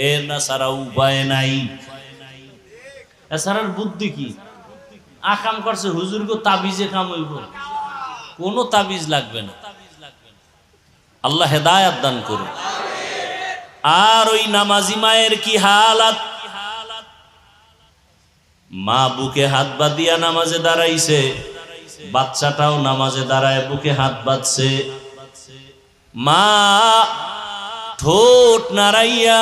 এর না সারা উপায় নাই। এছাড়ার বুদ্ধি কি? আকাম করছে হুজুর গো, তাবিজে কাম হইব? কোনো তাবিজ লাগবে না। আল্লাহ হেদায়াত দান করুন। আর ওই নামাজি মায়ের কি হালাত? মা বুকে হাত বাঁধিয়া নামাজে দাঁড়াইছে, বাচ্চাটাও নামাজে দাঁড়ায় বুকে হাত বাঁধছে। মা ঠোঁট নাড়াইয়া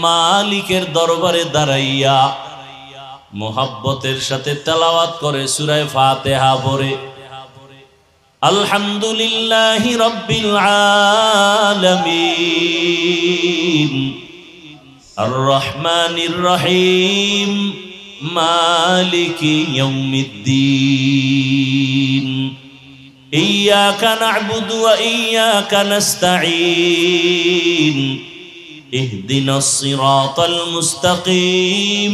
মালিকের দরবারে দাঁড়াইয়া মোহাব্বতের সাথে তেলাওয়াত করে সূরা ফাতিহা পড়ে আলহামদুলিল্লাহি রাব্বিল আলামিন আর রহমানির রহিম মালিকি ইয়াউমিদ্দিন ইয়্যাকা না'বুদু ওয়া ইয়্যাকা নাস্তাঈন ইহদিনাস সিরাতাল মুস্তাকিম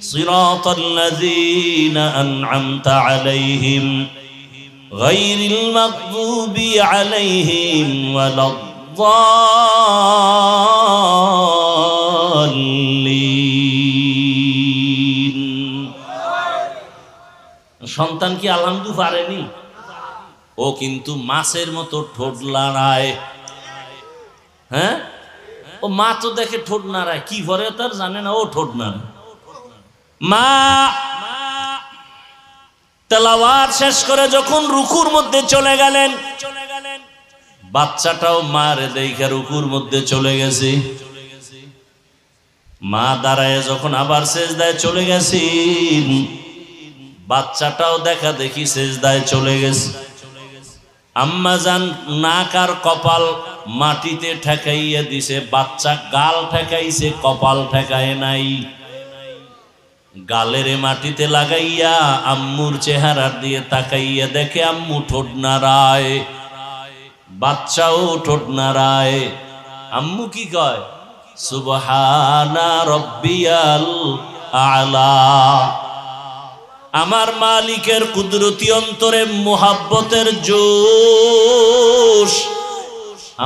সিরাতাল লাযীনা আন'আমতা আলাইহিম গায়রিল মাগযুবি আলাইহিম ওয়ালাদ-দাল্লিন। সন্তান কি আলহামদু পারেনি? ও কিন্তু মাছের মতো ঠোঁট নাড়ায়। হ্যাঁ, ও মা তো দেখে ঠোঁট নাড়ায়, কি করে তার জানে না, ও ঠোঁট নাড়ায়। মা তেলাওয়াত শেষ করে যখন রুকুর মধ্যে চলে গেলেন, বাচ্চাটাও মারে দেখে রুকুর মধ্যে চলে গেছে। মা দাঁড়ায় যখন আবার সেজদায় চলে গেছেন, বাচ্চাটাও দেখা দেখি সেজদায় চলে গেছে। আম্মা জান নাক আর কপাল মাটিতে ঠেকাইয়া দিছে, বাচ্চা গাল ঠেকাইছে, কপাল ঠেকায় নাই। গালের মাটিতে লাগাইয়া আম্মুর চেহারার দিয়ে তাকাইয়া দেখে আম্মু ঠোঁট নাড়ায়, বাচ্চাও ঠোঁট নাড়ায়। আম্মু কি কয়? সুবহানা রব্বিয়াল আলা। আমার মালিকের কুদরতি অন্তরে মোহাব্বতের জোশ,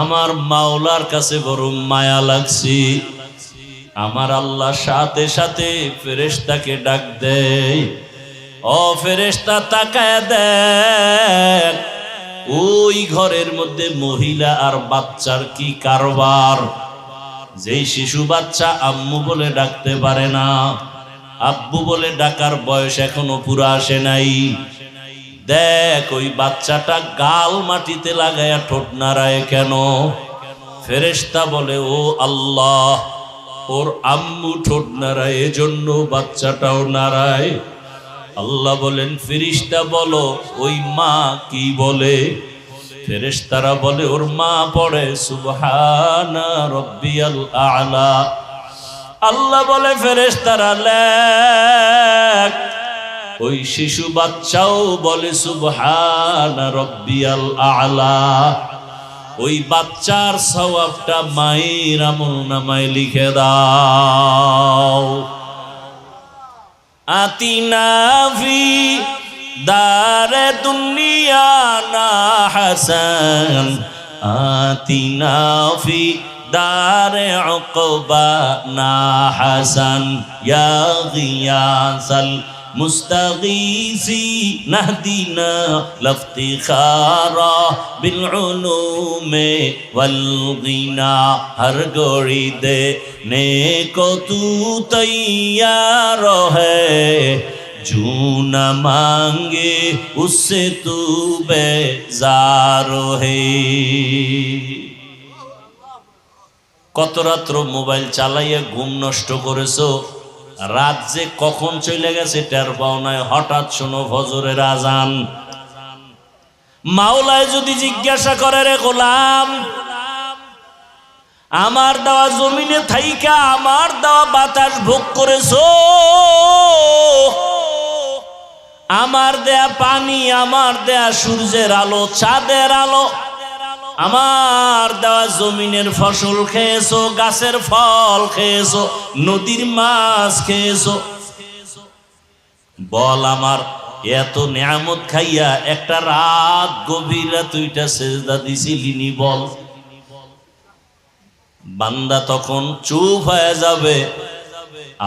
আমার মাওলার কাছে বড় মায়া লাগছে। আমার আল্লাহ সাথে সাথে ফেরেশতাকে ডাক দেয়, ও ফেরেশতা তাকায় দেখ, ওই ঘরের মধ্যে মহিলা আর বাচ্চার কি কারবার। যেই শিশু বাচ্চা আম্মু বলে ডাকতে পারে না, আব্বু বলে ডাকার বয়স এখনো পুরো আসে নাই, দেখ ওই বাচ্চাটা গাল মাটিতে লাগায়া ঠোঁট নাড়ায় কেন? ফেরেশতা বলে, ও আল্লাহ, ওর আম্মু ঠোঁট নাড়ায়, এজন্য বাচ্চাটাও নাড়ায়। আল্লাহ বলেন, ফেরেশতা বলো ওই মা কি বলে? ফেরেশতারা বলে, ওর মা পড়ে সুবহানা রব্বিয়াল আ'লা। আল্লাহ বলে, ফেরেশতারা লেখ, ওই শিশু বাচ্চাও বলে সুবহানা রব্বিয়াল আ'লা। ওই বাচ্চার সওয়াবটা মায়ের আমলনামায় লিখে দাও। আতিনা ফি দারে দুনিয়া না হাসান, আতিনা ফি দারে উকবা না হাসান, ইয়া গিয়াসাল মুস্তাগীসি নাহদিনা লফতিখারা বিল উলুমে ওয়াল গিনা। হর গড়ি দে নেকো তু তৈয়ার হ্যায়, জু না মাঙ্গে উসসে তু বেজার হে। কত রাত্র মোবাইল চালাইয়া ঘুম নষ্ট করেছো, রাত যে কখন চলে গেছে টের পাও নাই। হঠাৎ শোনো ফজরের আজান। মাওলায় যদি জিজ্ঞাসা করে, রে গোলাম, আমার দেওয়া জমিনে থাইকা আমার দেওয়া বাতাস ভোগ করেছো, আমার দেয়া পানি, আমার দেয়া সূর্যের আলো, চাঁদের আলো, আমার দেওয়া জমিনের ফসল খেয়েছো, গাছের ফল খেয়েছো, নদীর মাছ খেয়েছো, বল আমার এত নিয়ামত খাইয়া একটা রাত গভীর রাত তুইটা সেজদা দিছিলিনি বল। বান্দা তখন চুপ হয়ে যাবে।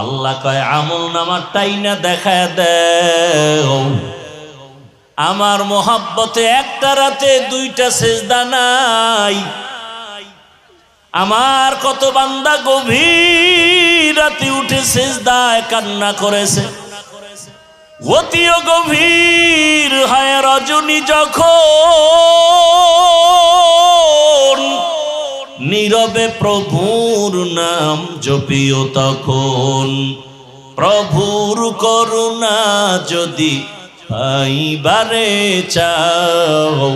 আল্লাহ কয় আমল নামার টাইনা দেখায় দেও। আমার মোহাব্বতে একটা রাতে দুইটা সেজদা নাই। আমার কত বান্দা গভীর রাতে উঠে সেজদায় কান্না করেছে। অতিও গভীর হয় রজনী যখন, নীরবে প্রভুর নাম জপিও তখন। প্রভুর করুণা যদি পাইবারে চাও,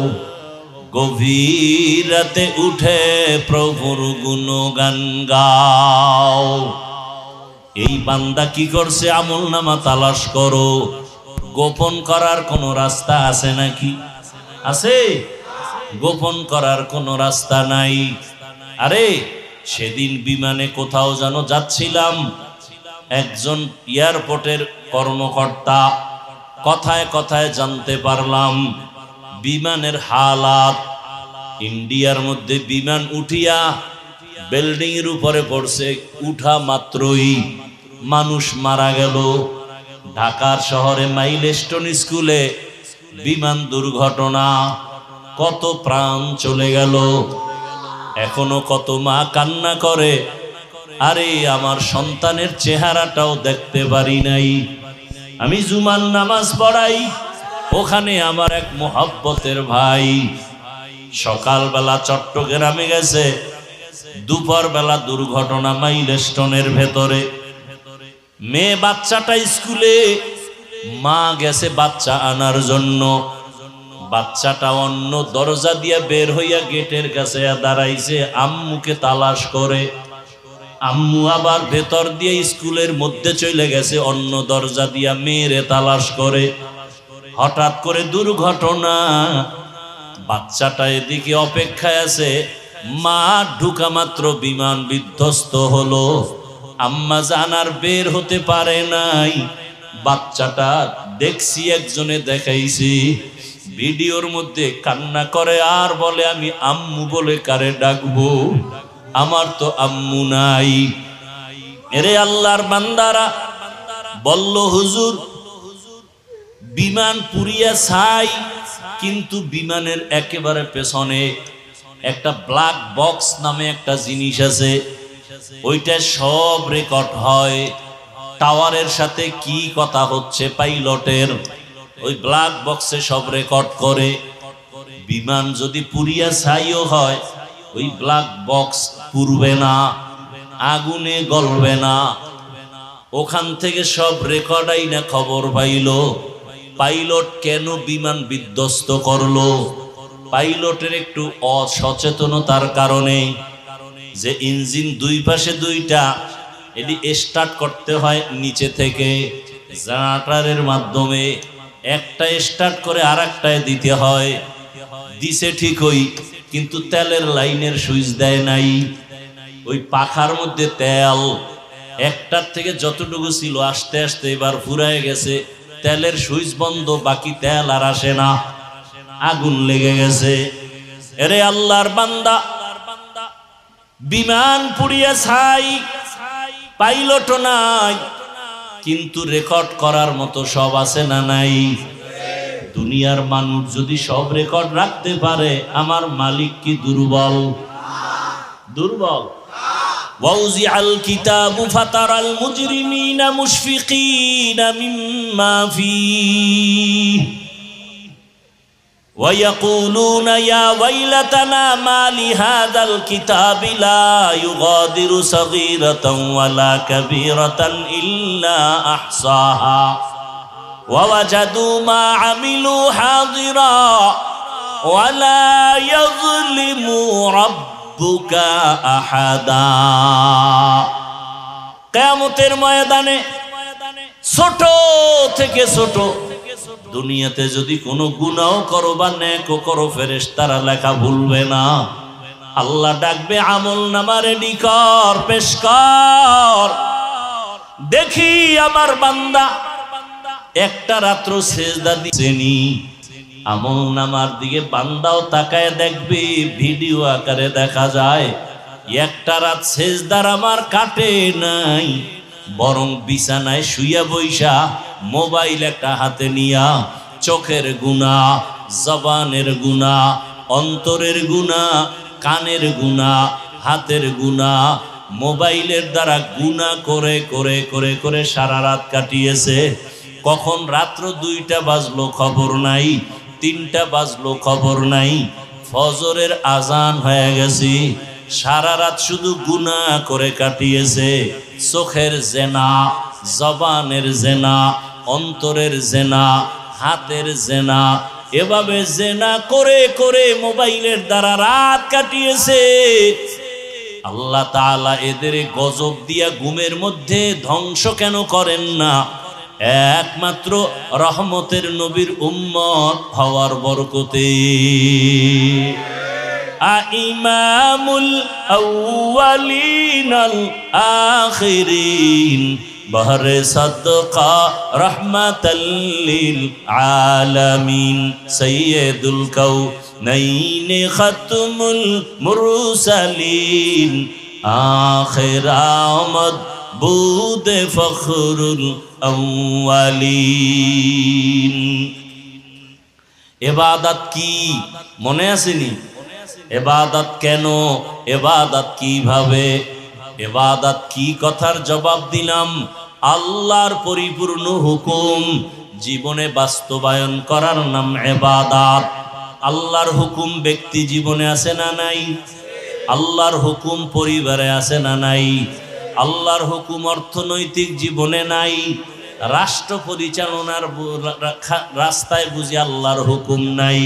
গভীর রাতে উঠে প্রভুর গুণগান গাও। এই বান্দা কি করছে? আমল নামা তালাশ করো। গোপন করার কোনো রাস্তা আছে নাকি? আছে? গোপন করার কোনো রাস্তা নাই। আরে সেদিন বিমানে কোথাও যেন যাচ্ছিলাম, একজন এয়ারপোর্টের কর্মকর্তা, কথায় কথায় জানতে পারলাম বিমানের হালাত। ইন্ডিয়ার মধ্যে বিমান উঠিয়া বিল্ডিং এর উপরে পড়ছে, উঠা মাত্রই মানুষ মারা গেল। ঢাকার শহরে মাইলস্টোন স্কুলে বিমান দুর্ঘটনা, কত প্রাণ চলে গেল। এখনো কত মা কান্না করে, আরে আমার সন্তানের চেহারাটাও দেখতে পারি নাই। আমি জুমার নামাজ পড়াই, ওখানে আমার এক মুহাব্বতের ভাই সকালবেলা চট্টগ্রামে গেছে, দুপুর বেলা দুর্ঘটনা মাইলস্টোনের ভেতরে। মেয়ে বাচ্চাটা স্কুলে, মা গেছে বাচ্চা আনার জন্য। বাচ্চাটা অন্য দরজা দিয়ে বের হইয়া গেটের কাছে দাঁড়াইছে, আম্মুকে তালাশ করে। আম্মু আবার ভেতর দিয়ে স্কুলের মধ্যে চলে গেছে, অন্য দরজা দিয়া মেয়েরে তালাশ করে। হঠাৎ করে দুর্ঘটনা, বাচ্চাটা এদিকে অপেক্ষায় আছে, মা ঢুকা মাত্র বিমান বিধ্বস্ত হলো। আম্মা জানার বের হতে পারে নাই। বাচ্চাটা দেখছি, একজনে দেখাইছি ভিডিওর মধ্যে, কান্না করে আর বলে, আমি আম্মু বলে কারে ডাকবো, আমার তো আম্মু নাই। এরে আল্লাহর বান্দারা বলল, হুজুর বিমান পুরিয়া ছাই, কিন্তু বিমানের একেবারে পেছনে একটা ব্ল্যাক বক্স নামে একটা জিনিস আছে, ওইটা সব রেকর্ড হয়। টাওয়ারের সাথে কি কথা হচ্ছে পাইলটের, ওই ব্ল্যাক বক্সে সব রেকর্ড করে। বিমান যদি পুরিয়া ছাইও হয়, ওই ব্ল্যাক বক্স পুড়বে না, আগুনে গলবে না। ওখান থেকে সব রেকর্ড আইনা খবর পাইল পাইলট কেন বিমান বিধ্বস্ত করলো। পাইলটের একটু অসচেতনতার কারণে, যে ইঞ্জিন দুই পাশে দুইটা, এটি স্টার্ট করতে হয় নিচে থেকে জেনারেটরের মাধ্যমে, একটা স্টার্ট করে আর একটায় দিতে হয়। দিছে ঠিকই, কিন্তু তেলের লাইনের সুইচ দেয় নাই। ওই পাখার মধ্যে তেল একটার থেকে যতটুকু ছিল আস্তে আস্তে এবার ফুরায় গেছে, তেলের সুইচ বন্ধ, বাকি তেল আর আসে না, আগুন লেগে গেছে। এরে আল্লাহর বান্দা, বিমান পুড়িয়া ছাই, পাইলট নাই, কিন্তু রেকর্ড করার মতো সব আছে না নাই? দুনিয়ার মানুষ যদি সব রেকর্ড রাখতে পারে, আমার মালিক কি দুর্বল? দুর্বল? ওয়াউজিআল কিতাবু ফাতারাল মুজরিমিনা মুশফিকিনা মিম্মা ফীহি ويقولون يا ويلتنا ما لهذا الكتاب لا يغادر صغيرة ولا كبيرة إلا أحصاها ووجدوا ما عملوا حاضرا ولا يظلم ربك أحدا। কিয়ামতের ময়দানে ছোট থেকে ছোট দুনিয়াতে যদি কোনো গুনাহ করো বা নেকও করো, ফেরেশতারা লেখা ভুলবে না। আল্লাহ ডাকবে, আমল নামা রেডি কর, পেশ কর, দেখি আমার বান্দা একটা রাত্র সেজদা দিছেনি। আমল নামার দিকে বান্দাও তাকায় দেখবে, ভিডিও আকারে দেখা যায় একটা রাত সেজদার আমার কাটে নাই, বরং বিছানায় শুইয়া বইসা মোবাইল একটা হাতে নিয়া চোখের গুনাহ, জবানের গুনাহ, অন্তরের গুনাহ, কানের গুনাহ, হাতের গুনাহ, মোবাইলের দ্বারা গুনাহ করে করে করে করে সারা রাত কাটিয়েছে। কখন রাত্র 2টা বাজলো খবর নাই, 3টা বাজলো খবর নাই, ফজরের আজান হয়ে গেছে, সারা রাত শুধু গুনাহ করে কাটিয়েছে। চোখের জেনা, জবানের জেনা, অন্তরের জেনা, হাতের জেনা, এভাবে জেনা করে করে মোবাইলের দ্বারা রাত কাটিয়েছে। আল্লাহ তাআলা এদের গজব দিয়া ঘুমের মধ্যে ধ্বংস কেন করেন না? একমাত্র রহমতের নবীর উম্মত হওয়ার বরকতে। ইমামুল আউয়ালিনাল আখিরিন বহরে সাদকা রহমাতাল লিল আলামিন সাইয়্যিদুল কাউনাইন খাতমুল মুরসালিন আখির আমদ বুদ ফখরুল আউয়ালিন। ইবাদত কি মনে আসেনি? ইবাদত কেন? ইবাদত কিভাবে? ইবাদত কি কথার জবাব দিলাম। আল্লাহর পরিপূর্ণ হুকুম জীবনে বাস্তবায়ন করার নাম ইবাদত। আল্লাহর হুকুম ব্যক্তি জীবনে আছে না নাই? আল্লাহর হুকুম পরিবারে আছে না নাই? আল্লাহর হুকুম অর্থনৈতিক জীবনে নাই? রাষ্ট্র পরিচালনার রাস্তায় বুঝি আল্লাহর হুকুম নাই?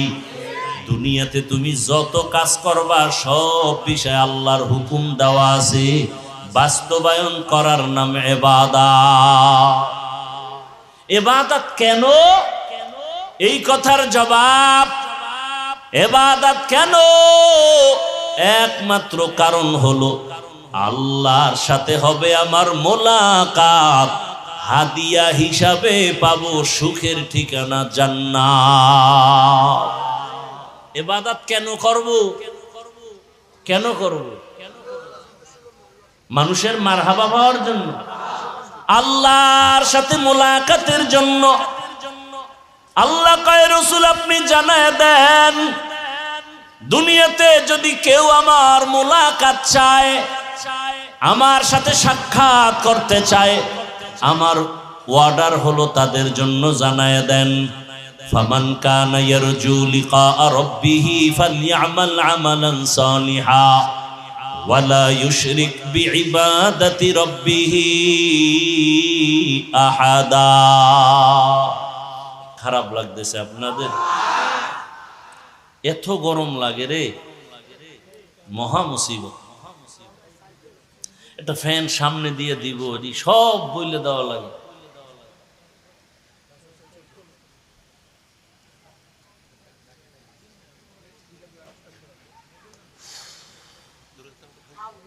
দুনিয়াতে তুমি যত কাজ করবা সব বিষয়ে আল্লাহর হুকুম দেওয়া আছে, বাস্তবায়ন করার নাম ইবাদত। ইবাদত কেন? এই কথার জবাব, ইবাদত কেন, একমাত্র কারণ হলো আল্লাহর সাথে হবে আমার মোলাকাত, হাদিয়া হিসাবে পাবো সুখের ঠিকানা জান্নাত। ইবাদত কেন করব? কেন করব? মানুষের মারহাবা পাওয়ার জন্য, আল্লাহর সাথে মোলাকাতের জন্য। আল্লাহ কয়, রাসূল আপনি জানায় দেন, দুনিয়াতে যদি কেউ আমার মোলাকাত চায়, আমার সাথে সাক্ষাৎ করতে চায়, আমার ওয়ার্ডার হলো তাদের জন্য জানায় দেন, ফামান কানা ইয়ারজু লিকা রাব্বিহি ফালইআমাল আমালান সালিহা ওয়ালা ইউশরিক বিইবাদাতি রাব্বিহি আহাদা। খারাপ লাগতেছে আপনাদের? এত গরম লাগে রে, মহা মুসিবত। একটা ফ্যান সামনে দিয়ে দিব, সব বইলে দেওয়া লাগে।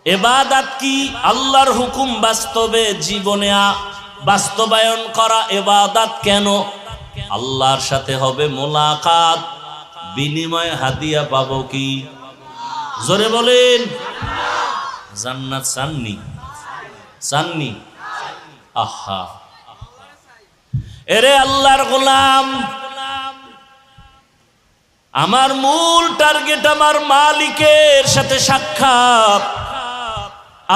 ইবাদত কি? আল্লাহর হুকুম বাস্তবে জীবনে বাস্তবায়ন করা ইবাদত। কেন? আল্লাহর সাথে হবে মোলাকাত, বিনিময়ে হাদিয়া পাবো কি? জোরে বলেন। জান্নাত চাননি? চাননি? আহা, এরে আল্লাহর গোলাম, আমার মূল টার্গেট আমার মালিকের সাথে সাক্ষাৎ।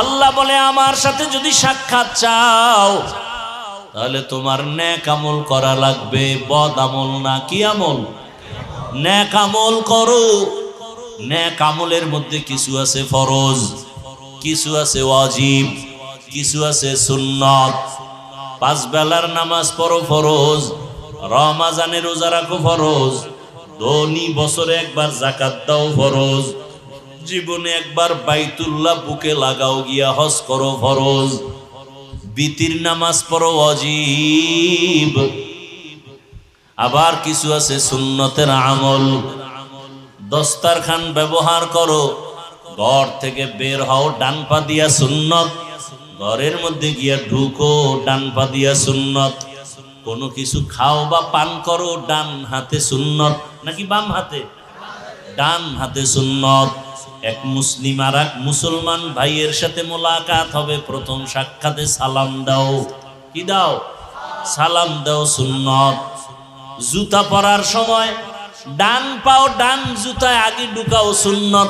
আল্লাহ বলে আমার সাথে যদি সাক্ষাৎ চাও তাহলে তোমার নেক আমল করা লাগবে, বদ আমল না। কি আমল? নেক আমল করো। নেক আমলের মধ্যে কিছু আছে ফরজ, কিছু আছে ওয়াজিব, কিছু আছে সুন্নত। 5 বেলার নামাজ পড়ো ফরজ, রমজানে রোজা রাখো ফরজ, ধনী বছরে একবার যাকাত দাও ফরজ, জীবনে একবার বাইতুল্লাহ বুকে লাগাও গিয়া হজ করো ফরজ, বিতির নামাজ পড়ো ওয়াজিব। আবার কিছু আছে সুন্নতের আমল। দস্তারখান ব্যবহার করো, ঘর থেকে বের হও ডান পা দিয়া সুন্নত, ঘরের মধ্যে গিয়া ঢুকো ডান পা দিয়া সুন্নত। কোনো কিছু খাও বা পান করো ডান হাতে সুন্নত, নাকি বাম হাতে? ডান হাতে সুন্নত। এক মুসলিম আর এক মুসলমান ভাইয়ের সাথে মোলাকাত হবে, প্রথম সাক্ষাতে সালাম দাও। কি দাও? সালাম দাও, সুন্নত। জুতা পরার সময় ডান পাও ডান জুতায় আগে ঢুকাও, সুন্নত।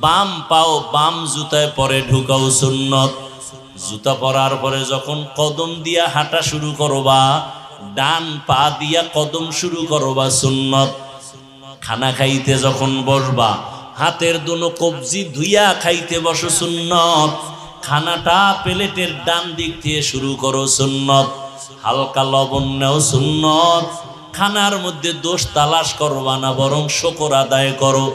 বাম পাও বাম জুতায় পরে ঢুকাও, সুন্নত। জুতা পরার পরে যখন কদম দিয়া হাঁটা শুরু করবা, ডান পা দিয়া কদম শুরু করবা, সুন্নত। খানা খাইতে যখন বসবা, হাতের দুনো কবজি ধুইয়া খাইতে বসো, সুন্নত। খানাটা প্লেটের ডান দিক দিয়ে শুরু করো, সুন্নত। হালকা লবণ নেও, সুন্নত। খানার মধ্যে দোষ তালাশ করবা না, বরং শুকর আদায় করো।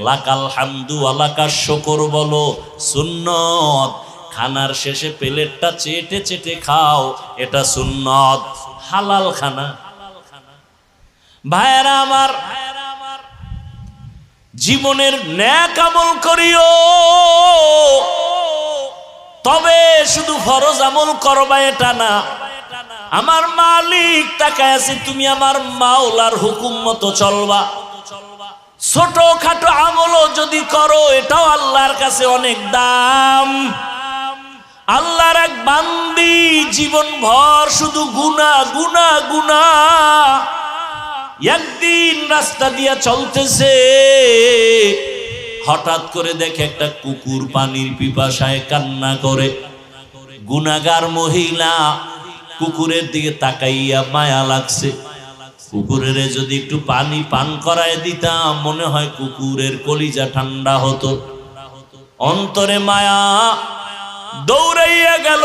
লাকাল হামদু আলাকার শুকর বলো, সুন্নত। খানার শেষে প্লেটটা চেটে চেটে খাও, এটা সুন্নত। হালাল খানা। ভাইয়েরা আমার, জীবনের নেক আমল করিও, তবে শুধু ফরজ আমল করবা এটা না। আমার মালিক তাকায় আছে, তুমি আমার মাওলার হুকুম মতো চলবা। ছোট খাটো আমলও যদি করো, এটাও আল্লাহর কাছে অনেক দাম। আল্লাহর এক বান্দি জীবন ভর শুধু গুনাহ গুনাহ গুনাহ। একদিন রাস্তা দিয়া চলতেছে, হঠাৎ করে দেখে একটা কুকুর পানির পিপাসায় কান্না করে। গুনাহগার মহিলা কুকুরের দিকে তাকাইয়া মায়া লাগছে। কুকুরের যদি একটু পানি পান করায় দিতাম, মনে হয় কুকুরের কলিজা ঠান্ডা হতো। অন্তরে মায়া, দৌড়াইয়া গেল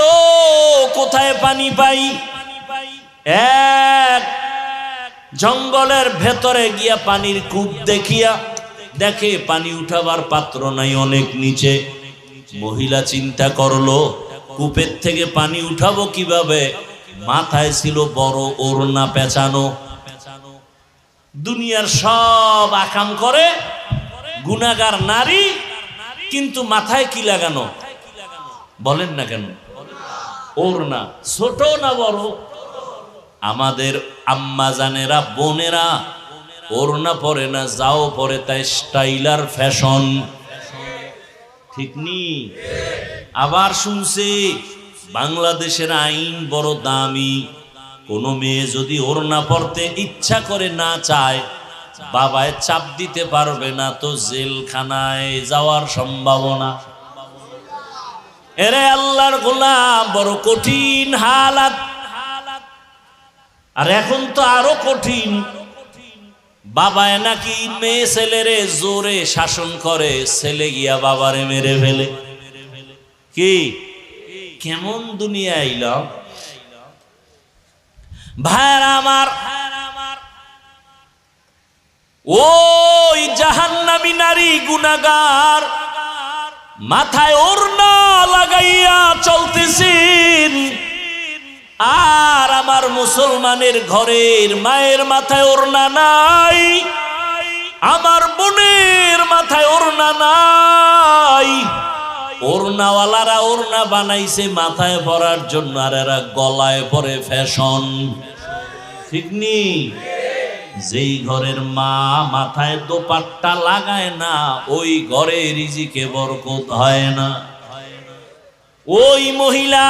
কোথায় পানি পাই। এক জঙ্গলের ভেতরে গিয়া পানির কূপ দেখিয়া দেখে পানি উঠাবার পাত্র নাই, অনেক নিচে। মহিলা চিন্তা করলো, কূপের থেকে পানি উঠাবো কিভাবে? মাথায় ছিল বড় ওড়না পেঁচানো। দুনিয়ার সব আকাম করে, গুনাহগার নারী, কিন্তু মাথায় কি লাগানো? বলেন না কেন? ওড়না। ছোট না বড়? আমাদের আম্মা জানেরা, বোনেরা ওড়না পরে না, যাও পরে, তাই স্টাইলার ফ্যাশন। ঠিক নি? আবার শুনছি বাংলাদেশের আইন বড় দামি। কোনো মেয়ে যদি ওড়না পরতে ইচ্ছা করে না চায়, বাবায় চাপ দিতে পারবে না, তো জেলখানায় যাওয়ার সম্ভাবনা। এরে আল্লাহর গোলাম, বড় কঠিন হালাত। আর এখন তো আরো কঠিন। বাবায় নাকি মেয়ে ছেলেরে জোরে শাসন করে, ছেলে গিয়া বাবারে মেরে ফেলে। কি কেমন দুনিয়া আইলাম ভাইরা আমার। ওই জাহান্নামী নারী গুনাহগার মাথায় ওড়না লাগাইয়া চলতেছেন, আর আমার মুসলমানের ঘরের মায়ের মাথায় ওড়না নাই, আমার বোনের মাথায় ওড়না নাই। ওড়নাওয়ালারা ওড়না বানাইছে মাথায় পরার জন্য, আর এরা গলায় পরে ফ্যাশন। ঠিক নি? যেই ঘরের মা মাথায় দোপাট্টা লাগায় না, ওই ঘরে রিজিকে বরকত হয় না। ওই মহিলা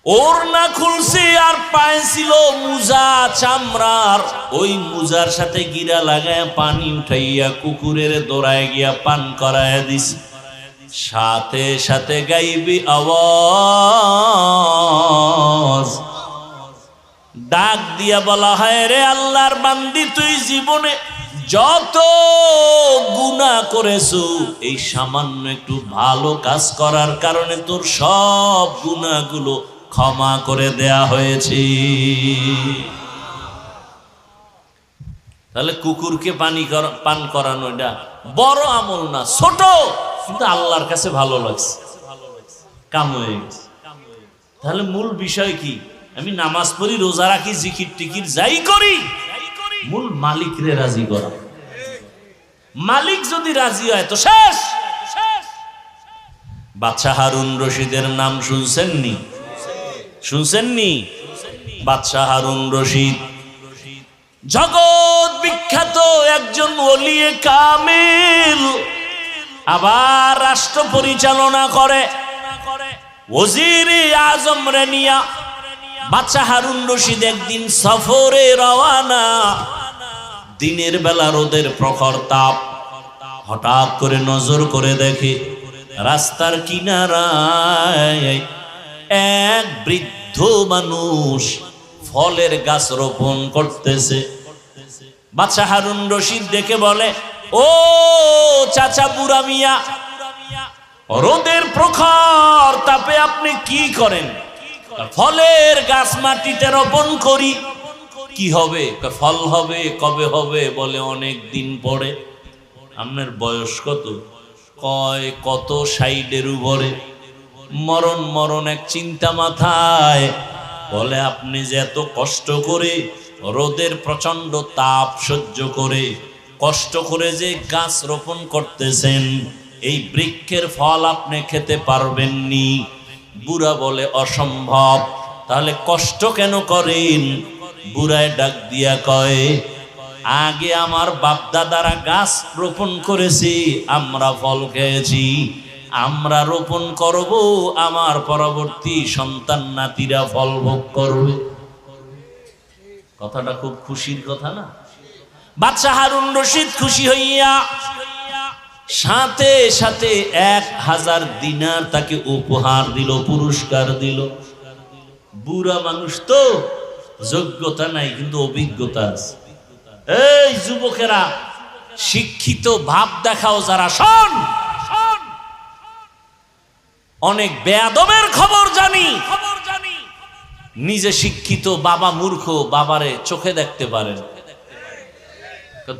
ওড়না খুলছে আর পায়ে ছিল মুজা চামড়ার, ওই মুজার সাথে গিরা লাগায় পানি উঠাইয়া কুকুরের দৌড়ায় গিয়া পান করায় দিস। সাথে সাথে গাইবি আওয়াজ, ডাক দিয়া বলা হয়, রে আল্লাহর বান্দি, তুই জীবনে যত গুনাহ করেছো, এই সামান্য একটু ভালো কাজ করার কারণে তোর সব গুনাহগুলো ক্ষমা করে দেয়া হয়েছে। তাহলে কুকুরকে পান করানো এটা বড় আমল না, ছোট, কিন্তু আল্লাহর কাছে ভালো লাগছে, কাম হয়ে গেছে। তাহলে মূল বিষয় কি? আমি নামাজ পড়ি, রোজা রাখি, জিকির টিকির যাই করি, মূল মালিকরে রাজি করা। মালিক যদি রাজি হয় তো শেষ। বাদশাহ হারুন রশিদের নাম শুনছেননি? শুনছেননি? বাদশাহ হারুন রশিদ জগৎ বিখ্যাত একজন ওলিয়ে কামিল, আবার রাষ্ট্র পরিচালনা করে। ওজিরে আজম রে নিয়া বাদশাহ হারুন রশিদ একদিন সফরে রওয়ানা। দিনের বেলা রোদের প্রখর তাপ, হঠাৎ করে নজর করে দেখে রাস্তার কিনারায় এক বৃদ্ধ মানুষ ফলের গাছ রোপণ করতেছে। বাদশাহ হারুন রশিদ দেখে বলে, ও চাচা বুড়া মিয়া, রোদের প্রখর তাপে আপনি কি করেন? ফলের গাছ মাটিতে রোপণ করি। কি হবে? ফল হবে। কবে হবে? বলে অনেক দিন পরে। আপনার বয়স কত? কয় কত 60-এর উপরে। মরণ মরণ এক চিন্তা মাথায়। বলে আপনি যে এত কষ্ট করে রোদের প্রচন্ড তাপ সহ্য করে কষ্ট করে যে গাছ রোপণ করতেছেন, এই বৃক্ষের ফল আপনি খেতে পারবেননি। বুড়া বলে অসম্ভব। তাহলে কষ্ট কেন করেন? বুড়ায় ডাক দিয়া কয়, আগে আমার বাপ দাদারা গাছ রোপণ করেছি, আমরা ফল খেয়েছি, আমরা রোপণ করব, আমার পরবর্তী সন্তান নাতিরা ফল ভোগ করবে। কথাটা খুব খুশির কথা না? বাদশাহ হারুন রশিদ খুশি হইয়া সাথে সাথে 1000 দিনার তাকে উপহার দিল, পুরস্কার দিল। বুড়া মানুষ তো, যোগ্যতা নাই কিন্তু অভিজ্ঞতা আছে। এই যুবকেরা, শিক্ষিত ভাব দেখাও যারা, শোন, অনেক বেয়াদবের খবর জানি। নিজে শিক্ষিত, বাবা মূর্খ, বাবারে চোখে দেখতে পারেন।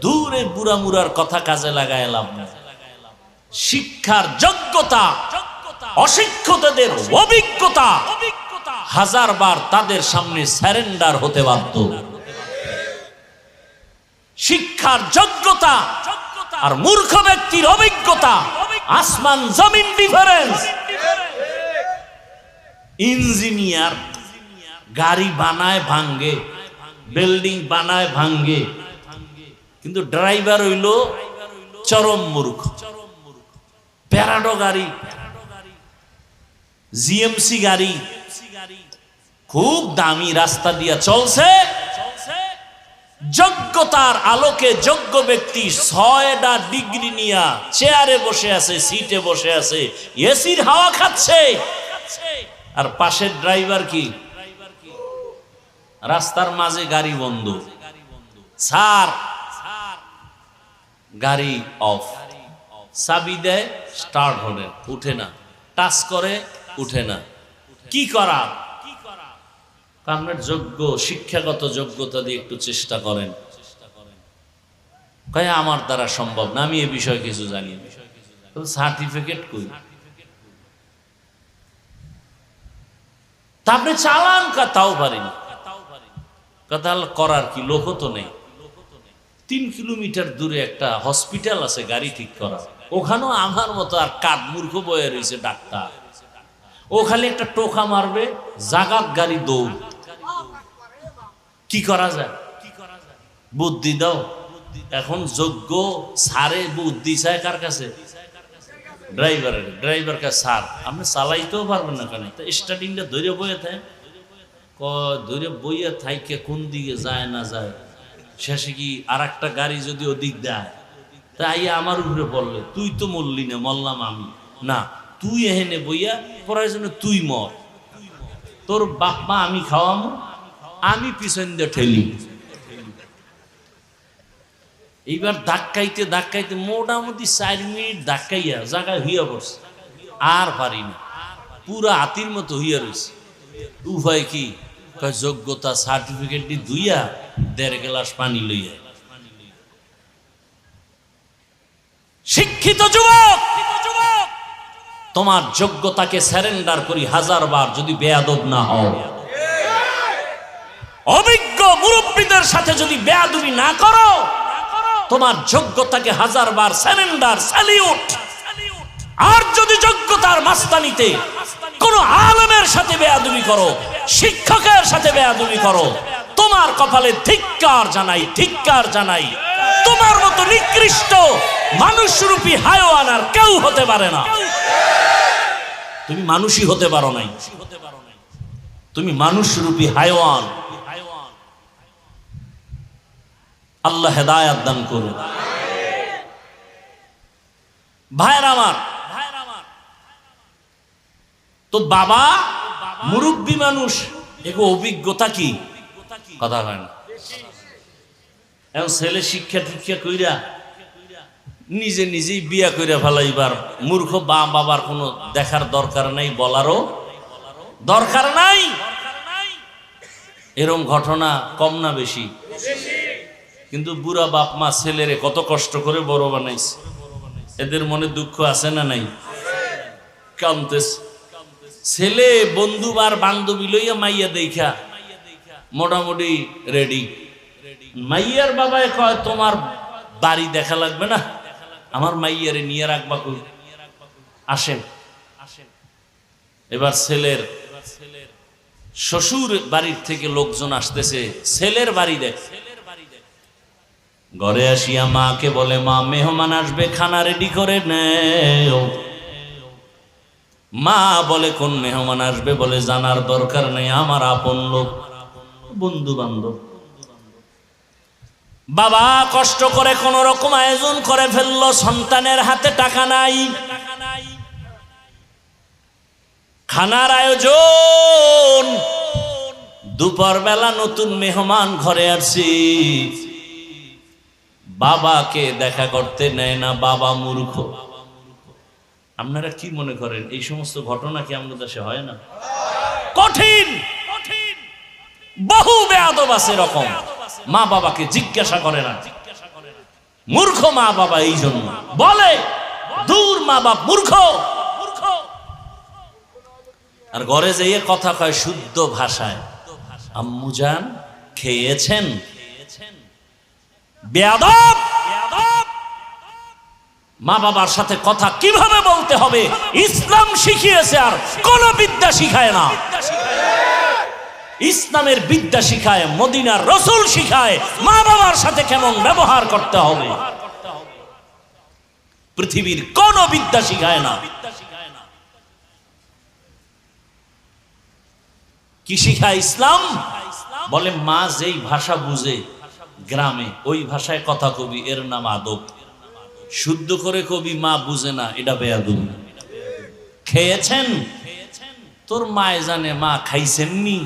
দূরের বুড়া মুড়ার কথা কাজে লাগায় লাভ না। শিক্ষার যোগ্যতা, অশিক্ষিতদের অভিজ্ঞতা 1000 বার তাদের সামনে স্যারেন্ডার হতে বাধ্য। শিক্ষার যোগ্যতা আর মূর্খ ব্যক্তির অভিজ্ঞতা আসমান জমিন ডিফারেন্স। ইঞ্জিনিয়ার গাড়ি বানায় ভাঙ্গে, বিল্ডিং বানায় ভাঙ্গে, কিন্তু ড্রাইভার হইল চরম মূর্খ। প্যারাডো গাড়ি, জিএমসি গাড়ি খুব দামি রাস্তা দিয়া চলছে, যোগ্যতার আলোকে যোগ্য ব্যক্তি 6টা ডিগ্রি নিয়া চেয়ারে বসে আছে, সিটে বসে আছে, এসির হাওয়া খাচ্ছে, আর পাশের ড্রাইভার কি রাস্তার মাঝে গাড়ি বন্ধ, স্যার গাড়ি অফ, চাবি দেয় স্টার্ট হলে উঠে না, টাচ করে উঠে না। কি করা? আপনার যোগ্য শিক্ষাগত যোগ্যতা দিয়ে একটু চেষ্টা করেন। কয় আমার দ্বারা সম্ভব না, আমি এ বিষয়ে কিছু জানি না। সার্টিফিকেট কই? তা আপনি চালান, তাও পারেনি। কথা করার কি? লোক তো নেই। 3 কিলোমিটার দূরে একটা হসপিটাল আছে গাড়ি ঠিক করা, ওখানেও আমার মতো আর কাঠ মূর্খ বয়ে রয়েছে ডাক্তার। ও খালি একটা টোকা মারবে, জাগাত গাড়ি দৌড়। কি করা যায়? বুদ্ধি দাও। এখন যোগ্য সারে বুদ্ধি চায় কার কাছে? ড্রাইভার কাছে। স্যার আপনি চালাইতেও পারবেন না, কেন স্টার্টিংটা ধরে বইয়ে থাকে, ধরে বইয়ে থাইকে কোন দিকে যায় না যায়, শেষে কি আর একটা গাড়ি যদি ওদিক দেয়, তাই আমার উপরে বললে তুই তো মরলি না, মরলাম আমি না, তুই এহেনে বইয়া প্রয়োজনে তুই মর, তোর বাপ মা আমি খাওয়ামো, আমি পিছন দিয়ে ঠেলি। এইবার ধাক্কাইতে ধাক্কাইতে মোটামুটি 4 মিনিট ধাক্কাইয়া জায়গায় হইয়া পড়ছে, আর পারি না, পুরা হাতির মতো হইয়া রয়েছে। উভয় কি যোগ্যতা সার্টিফিকেট দিয়ে ধুইয়া 1.5 গ্লাস পানি লইয়া। শিক্ষিত যুবক, তোমার যোগ্যতাকে সারেন্ডার করি 1000 বার, যদি বেয়াদব না হও। অভিজ্ঞ মুরব্বীদের সাথে যদি বেয়াদবি না করো, তোমার যোগ্যতাকে 1000 বার সারেন্ডার, স্যালিউট। আর যদি যোগ্যতার মাস্তানিতে কোন আলেমের সাথে বেয়াদবি করো, শিক্ষকের সাথে বেয়াদবি করো, তোমার কপালে ধিক্কার জানাই, ধিক্কার জানাই। তোমার মতো নিকৃষ্ট মানুষরূপী হায়াওয়ান আর কেউ হতে পারে না। তুমি মানুষই হতে পারো নাই, তুমি মানুষরূপী হায়াওয়ান। আল্লাহ হেদায়েত দান করুন। ভাইরা আমার, তো বাবা মুরব্বী মানুষ, এগো অভিজ্ঞতা কি কথা হয় না। এখন ছেলে শিক্ষা টিক্ষা কইরা নিজে নিজেই বিয়া কইরা ফেলাইবার মূর্খ বাবার কোনো দেখার দরকার নাই, বলারও দরকার নাই। এরকম ঘটনা কম না বেশি? কিন্তু বুড়া বাপ মা ছেলেরে কত কষ্ট করে বড় বানাইছে, এদের মনে দুঃখ আছে না নাই? কামতেছে। ছেলে বন্ধু আর বান্ধবী লইয়া মাইয়া দেখা মোটামুটি রেডি। মাইয়ার বাবায় কয় তোমার বাড়ি দেখা লাগবে না, আমার মাইয়ারে নিয়ে রাখবা কই, আসেন। এবার ছেলের শ্বশুর বাড়ির থেকে লোকজন আসতেছে, ছেলের বাড়ি দেখ। ঘরে আসিয়া মাকে বলে, মা মেহমান আসবে, খানা রেডি করে নেও। মা বলে, কোন মেহমান আসবে? বলে জানার দরকার নেই, আমার আপন লোক, বন্ধু বান্ধব। বাবা কষ্ট করে কোন রকম আয়োজন করে ফেললো, সন্তানের হাতে টাকা নাই, খানার আয়োজন। দুপুর বেলা নতুন মেহমান ঘরে আসছি, বাবাকে দেখা করতে নেয় না, বাবা মূর্খ। আপনারা কি মনে করেন এই সমস্ত ঘটনা কি আমাদের দেশে হয় না? কঠিন বহু বেয়াদব আছে এরকম, মা বাবাকে জিজ্ঞাসা করে না। মূর্খ মা বাবা এই জন্য বলে, দূর মা বাপ মূর্খ। আর ঘরে যেয়ে কথা কয় শুদ্ধ ভাষায়, আম্মু জান খেয়েছেন। বেয়াদব। মা বাবার সাথে কথা কিভাবে বলতে হবে ইসলাম শিখিয়েছে, আর কোন বিদ্যা শিখায় না। ইসলামের বিদ্যা শিখায়, মদিনার রাসূল শিখায় মা বাবার সাথে কেমন ব্যবহার করতে হবে। পৃথিবীর কোন বিদ্যা শিখায় না। কি শিখায় ইসলাম? বলে মা যেই ভাষা বুঝে গ্রামে ওই ভাষায় কথা কবি, এর নাম আদব। শুদ্ধ করে কবি মা বুঝে না, এটা বেয়াদবি। খেয়েছেন, তোর মায়ে জানে মা খাইছেননি,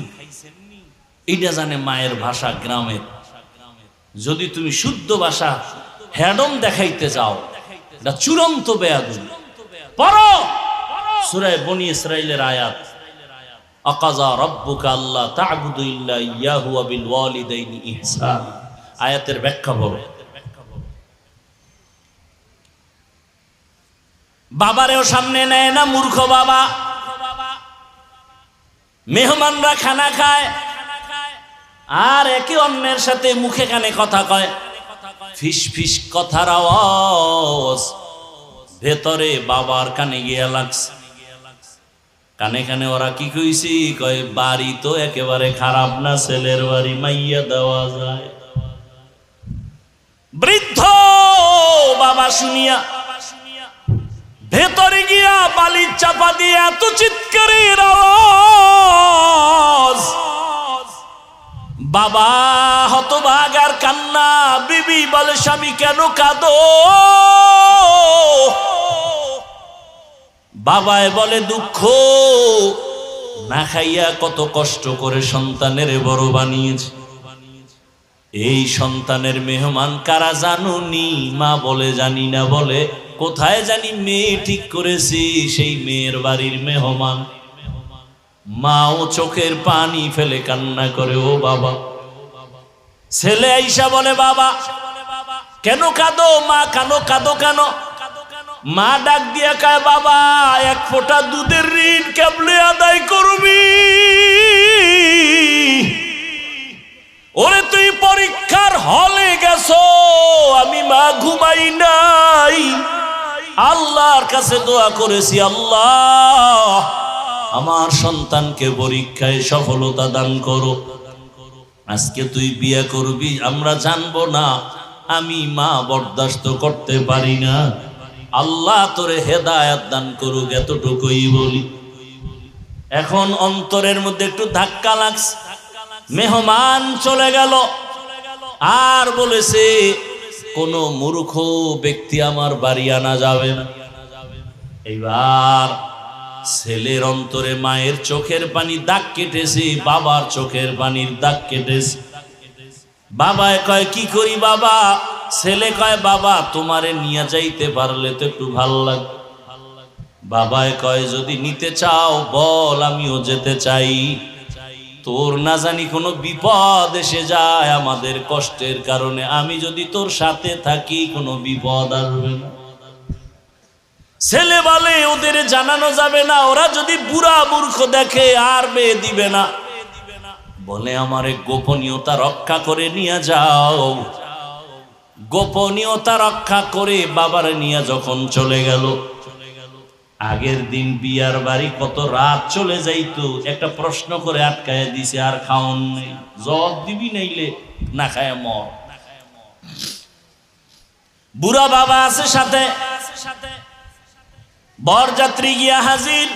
এটা জানে মায়ের ভাষা গ্রামের। যদি তুমি শুদ্ধ ভাষা হ্যাডম দেখাইতে যাও, এটা চূড়ান্ত বেয়াদবি। পড়ো সূরা বনী ইসরাঈলের আয়াত, আকাযা রাব্বুকা আল্লা তা'বুদু ইল্লা ইয়াহু ওয়া বিল ওয়ালিদাইনি ইহসান। আয়াতের ব্যাখ্যা বলো। বাবারেও সামনে নেয় না, মূর্খ বাবা। মেহমানরা খানা খায় আর একে অন্যের সাথে মুখে কানে কথা কয়, ফিস ফিস কথার আওয়াজ ভেতরে বাবার কানে গিয়া লাগছে। কানে কানে ওরা কি কইছি, কয় বাড়ি তো একেবারে খারাপ না, ছেলের বাড়ি, মাইয়া দেওয়া যায়। বৃদ্ধ বাবা শুনিয়া ভেতরে গিয়া বালির চাপা দিয়ে এত চিৎকারের আওয়াজ, বাবা হতভাগার কান্না। বিবি বলে, স্বামী কেন কাঁদো? বাবায় বলে, দুঃখ না খাইয়া কত কষ্ট করে সন্তানের বড় বানিয়েছে। এই সন্তানের মেহমান কারা জানুনি? মা বলে, জানি না। বলে, কোথায় জানি মেয়ে ঠিক করেছি, সেই মেয়ের বাড়ির মেহমান। মাও চোখের পানি ফেলে কান্না করে, ও বাবা। ছেলে আইসা বলে, বাবা কেন কাঁদো? মা কেন কাঁদো কেন? মা ডাক দিয়া কয়, বাবা এক ফোঁটা দুধের ঋণ কেবলে আদায় করবি? ওরে তুই পরীক্ষার হলে গেছো, আমি মা ঘুমাই নাই, আল্লাহর কাছে দোয়া করেছি, আল্লাহ আমার সন্তানকে পরীক্ষায় সফলতা দান করো। আজকে তুই বিয়ে করবি, আমরা জানবো না, আমি মা বরদাস্ত করতে পারি না, আল্লাহ তোরে হেদায়েত দান করুক, এতটুকুই বলি। এখন অন্তরের মধ্যে একটু ধাক্কা লাগছে। মেহমান চলে গেল, আর বলেছে কোন মূর্খ ব্যক্তি আমার বাড়ি আনা যাবে না। এইবার ছেলের অন্তরে মায়ের চোখের পানি দাগ কেটেছে, বাবার চোখের পানির দাগ কেটেছে। বাবায় কয়, কি করি বাবা? ছেলে কয়, বাবা তোমারে নিয়ে যাইতে পারলে তো একটু ভাল লাগবে। বাবায় কয়, যদি নিতে চাও বল, আমিও যেতে চাই। তোর না জানি কোনো বিপদ এসে যায় আমাদের কষ্টের কারণে, আমি যদি তোর সাথে থাকি কোনো বিপদ আসবে না। ছেলে বলে, ওদের জানানো যাবে না, ওরা যদি বুড়া মূর্খ দেখে আর মেয়ে দিবে না। বলে, আমারে গোপনীয়তা রক্ষা করে নিয়ে যাও। গোপনীয়তা রক্ষা করে বাবার নিয়ে যখন চলে গেল, আগের দিন বিয়ার বাড়ি কত রাত চলে যাইতো, একটা প্রশ্ন করে আটকায় দিছে, আর খাওন নেই, জবাব দিবি নাইলে না খায় মর। বুড়া বাবা আছে সাথে, বরযাত্রী গিয়া হাজির।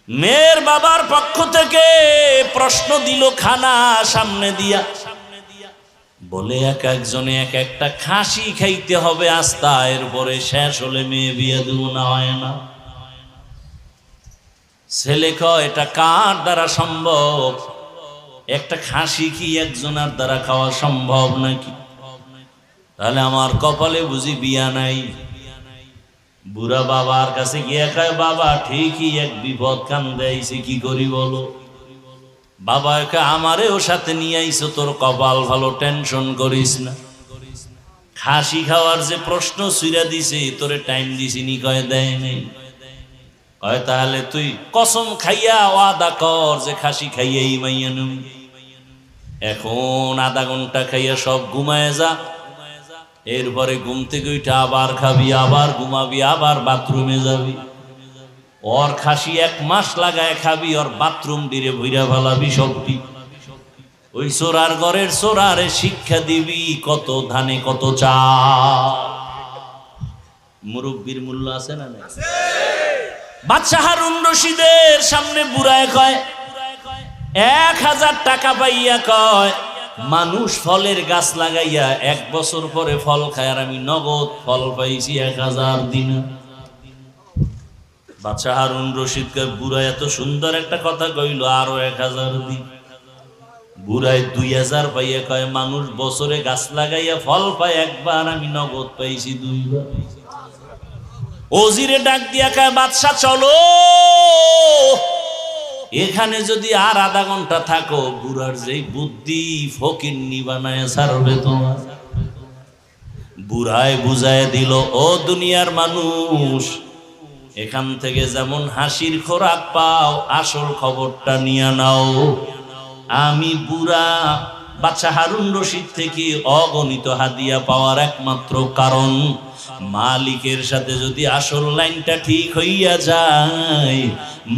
মেয়ের বাবার পক্ষ থেকে প্রশ্ন দিল, খানা সামনে দিয়া। বলে, এক একজনে এক একটা খাসি খাইতে হবে আস্তা, এরপরে শেষ হলে মেয়ে বিয়ে দেব, না হয় না। ছেলে কয়, এটা কার দ্বারা সম্ভব? একটা খাসি কি একজনের দ্বারা খাওয়া সম্ভব নাকি? তাহলে আমার কপালে বুঝি বিয়া নাই। বুড়া বাবার কাছে গিয়ে কয়, বাবা ঠিকই এক বিপদ কান্দে আইছে, কি করি বলো? বাবা কয়, আমারেও সাথে নিয়ে আইছো, তোর কপাল ভালো, টেনশন করিস না। খাসি খাওয়ার যে প্রশ্ন সুইরা দিছে, তোরে টাইম দিছিনি? কয়, দেয় নেই। কয়, তাহলে তুই কসম খাইয়া ওয়াদা কর যে খাসি খাইয়াই মাইয়া নু। এখন আধা ঘন্টা খাইয়া সব ঘুমায় যা, এরপরে ঘুম থেকে উঠে আবার খাবি, আবার ঘুমাবি, আবার বাথরুমে যাবি। ওর খাসি 1 মাস লাগায় খাবি, ওর বাথরুম দিরে ভইরা ফেলাবি সবটি। ওই চোরার ঘরের চোরারে শিক্ষা দিবি, কত ধানে কত চাল। মুরব্বির মূল্য আছে না? বাদশা হারুন রশিদের সামনে বুড়ায় কয়, 1000 টাকা পাইয়া কয়, মানুষ ফলের গাছ লাগাইয়া 1 বছর পরে ফল খায়, আর আমি নগদ ফল পাইছি 1000 দিন। বাদশা হারুন রশিদ কয়, বুড়া এত সুন্দর একটা কথা কইল, আরো 1000 দিন। বুড়ায় 2000 পাইয়া কয়, মানুষ বছরে গাছ লাগাইয়া ফল পায় একবার, আমি নগদ পাইছি 2 বার। ওজিরে ডাক দিয়া কয়, বাদশা চলো, এখানে যদি আর আধা ঘন্টা থাকো, বুড়ার যেই বুদ্ধি ফকিন্নি বানায় ছাড়বে তোমার। বুড়ায় বুঝায় দিল, ও দুনিয়ার মানুষ, এখান থেকে যেমন হাসির খোরাক পাও, আসল খবরটা নিয়ে নাও। আমি বুড়া বাদশা হারুন রশিদ থেকে অগণিত হাদিয়া পাওয়ার একমাত্র কারণ, মালিকের সাথে যদি আসল লাইনটা ঠিক হইয়া যায়,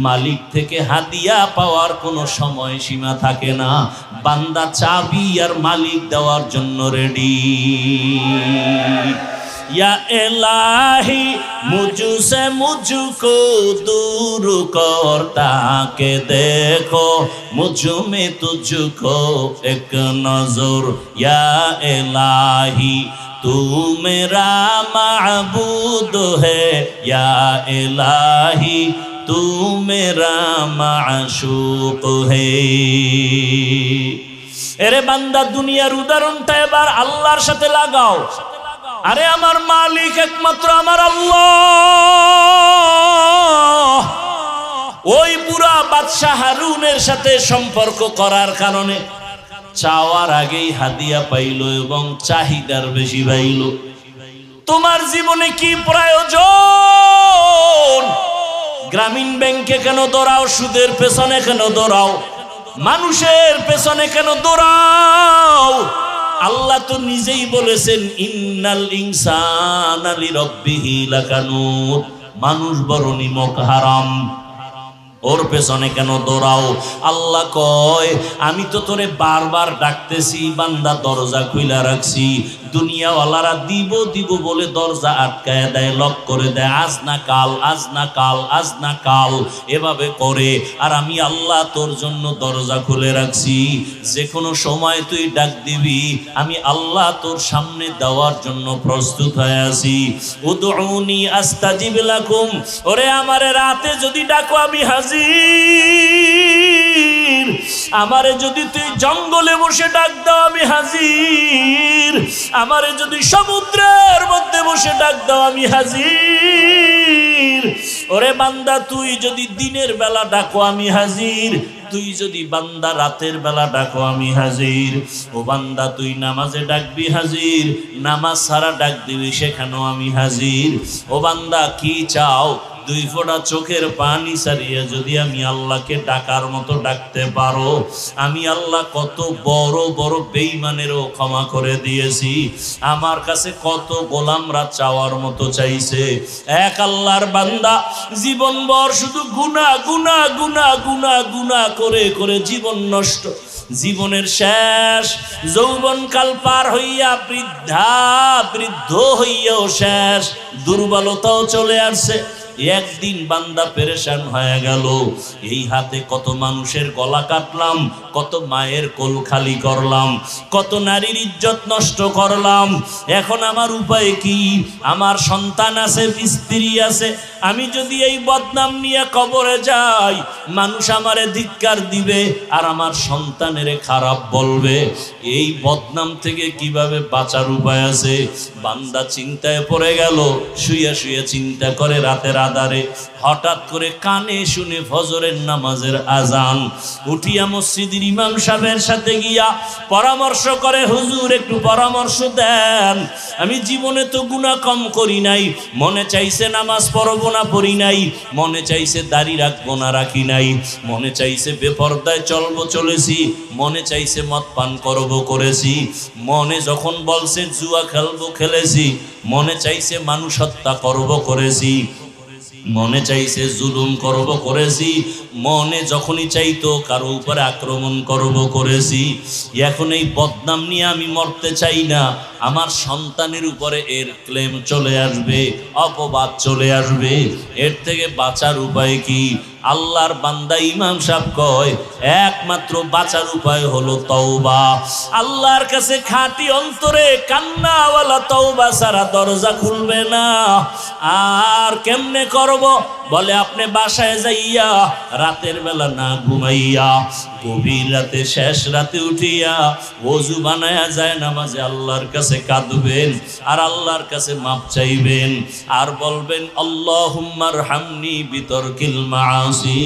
মালিক থেকে হাদিয়া পাওয়ার কোনো সময় সীমা থাকে না। বান্দা চাবি আর মালিক দেওয়ার জন্য রেডি। या इलाही मुझसे मुझको दूर करता के देखो मुझ में तुझको एक नजर। या इलाही तू मेरा माबूद है, या इलाही तू मेरा माशूक है। এরে বান্দা, দুনিয়ার উদাহরণটা এবার আল্লাহর সাথে লাগাও। আরে আমার মালিক একমাত্র আমার আল্লাহ। ওই বুড়া বাদশাহ হারুনের সাথে সম্পর্ক করার কারণে চাওয়ার আগেই হাদিয়া পাইল এবং চাহিদার বেশি পাইল। তোমার জীবনে কি প্রয়োজন? গ্রামীণ ব্যাংকে কেন দৌড়াও? সুদের পেছনে কেন দৌড়াও? মানুষের পেছনে কেন দৌড়াও? আল্লাহ তো নিজেই বলেছেন, ইন্নাল ইনসানা লিরাব্বিহি লাকানুত। মানুষ বড় নিমক হারাম, ওর পেছনে কেন দৌড়াও? আল্লাহ কয়, আমি তো তোরে বারবার ডাকতেছি, বান্দা দরজা খুইলা রাখছি। দুনিয়াওয়ালারা দিব দিব বলে দরজা আটকায় দেয়, লক করে দেয়, আজ না কাল, আজ না কাল, আজ না কাল এভাবে করে। আর আমি আল্লাহ তোর জন্য দরজা খুলে রাখছি। যে কোনো সময় তুই ডাক দিবি, আমি আল্লাহ তোর সামনে দেওয়ার জন্য প্রস্তুত হয়ে আছি। উদউনি আস্তাজিব লাকুম। ওরে আমারে রাতে যদি ডাকো আমি হাজির। আমারে যদি তুই জঙ্গলে বসে ডাক দাও আমি হাজির। আমারে যদি সমুদ্রের মধ্যে বসে ডাক দাও আমি হাজির। ওরে বান্দা, তুই যদি দিনের বেলা ডাকো আমি হাজির। তুই যদি বান্দা রাতের বেলা ডাকো আমি হাজির। ও বান্দা, তুই নামাজে ডাকবি হাজির, নামাজ ছাড়া ডাক দিবি সেখানেও আমি হাজির। ও বান্দা, কি চাও? দুই ফোঁটা চোখের পানি ছাড়িয়ে যদি আমি আল্লাহকে ডাকার মতো ডাকতে পারো, আমি আল্লাহ কত বড় বড় বেঈমানেরও ক্ষমা করে দিয়েছি। আমার কাছে কত গোলামরা চাওয়ার মতো চাইছে। এক আল্লাহর বান্দা জীবনভর শুধু গুনাহ গুনাহ গুনাহ গুনাহ গুনাহ করে করে জীবন নষ্ট। জীবনের শেষ যৌবনকাল পার হইয়া বৃদ্ধ হইয়াও শেষ, দুর্বলতাও চলে আসছে। একদিন বান্দা পেরেশান হয়ে গেল। এই হাতে কত মানুষের গলা কাটলাম, কত মায়ের কোল খালি করলাম, কত নারীর ইজ্জত নষ্ট করলাম। এখন আমার উপায় কি? আমার সন্তান আছে, স্ত্রী আছে। আমি যদি এই বদনাম নিয়ে কবরে যাই, মানুষ আমারে ধিক্কার দিবে আর আমার সন্তানের খারাপ বলবে। এই বদনাম থেকে কিভাবে বাঁচার উপায় আছে? বান্দা চিন্তায় পড়ে গেল। শুয়ে শুয়ে চিন্তা করে রাতের আধারে হঠাৎ করে কানে শুনে ফজরের নামাজের আজান। উঠিয়া মসজিদের ইমাম সাহেবের সাথে গিয়া পরামর্শ করে, হুজুর একটু পরামর্শ দেন। আমি জীবনে তো গুনাহ কম করি নাই, মনে চাইছে নামাজ পড়ব না পড়ি নাই, মনে চাইছে দাড়ি রাখবো না রাখি নাই, মনে চাইছে বেপরদায় চলবো চলেছি, মনে চাইছে মদ পান করবো করেছি, মনে যখন বলছে জুয়া খেলবো খেলেছি, মনে চাইছে মানুষ হত্যা করবো করেছি, মনে চাইছে জুলুম করব করেছি, মনে যখনই চাইতো কারো উপরে আক্রমণ করব করেছি। এখন এই বদনাম নিয়ে আমি মরতে চাই না। আমার সন্তানের উপরে এর ক্লেম চলে আসবে, অপবাদ চলে আসবে। এর থেকে বাঁচার উপায় কি? আল্লাহর বান্দা ইমাম সাহেব কয়, একমাত্র বাঁচার উপায় হলো তওবা। আল্লাহর কাছে খাঁটি অন্তরে কান্নাওয়ালা তওবা ছাড়া দরজা খুলবে না। আর কেমনে করব? বলে আপনি বাসায় যাইয়া রাতের বেলা না ঘুমাইয়া গভীর রাতে শেষ রাতে উঠিয়া ওযু বানায়া যায় নামাজে আল্লাহর কাছে কাঁদবেন আর আল্লাহর কাছে মাপ চাইবেন আর বলবেন আল্লাহুম্মা আরহামনি বিতরকিল মাআসি।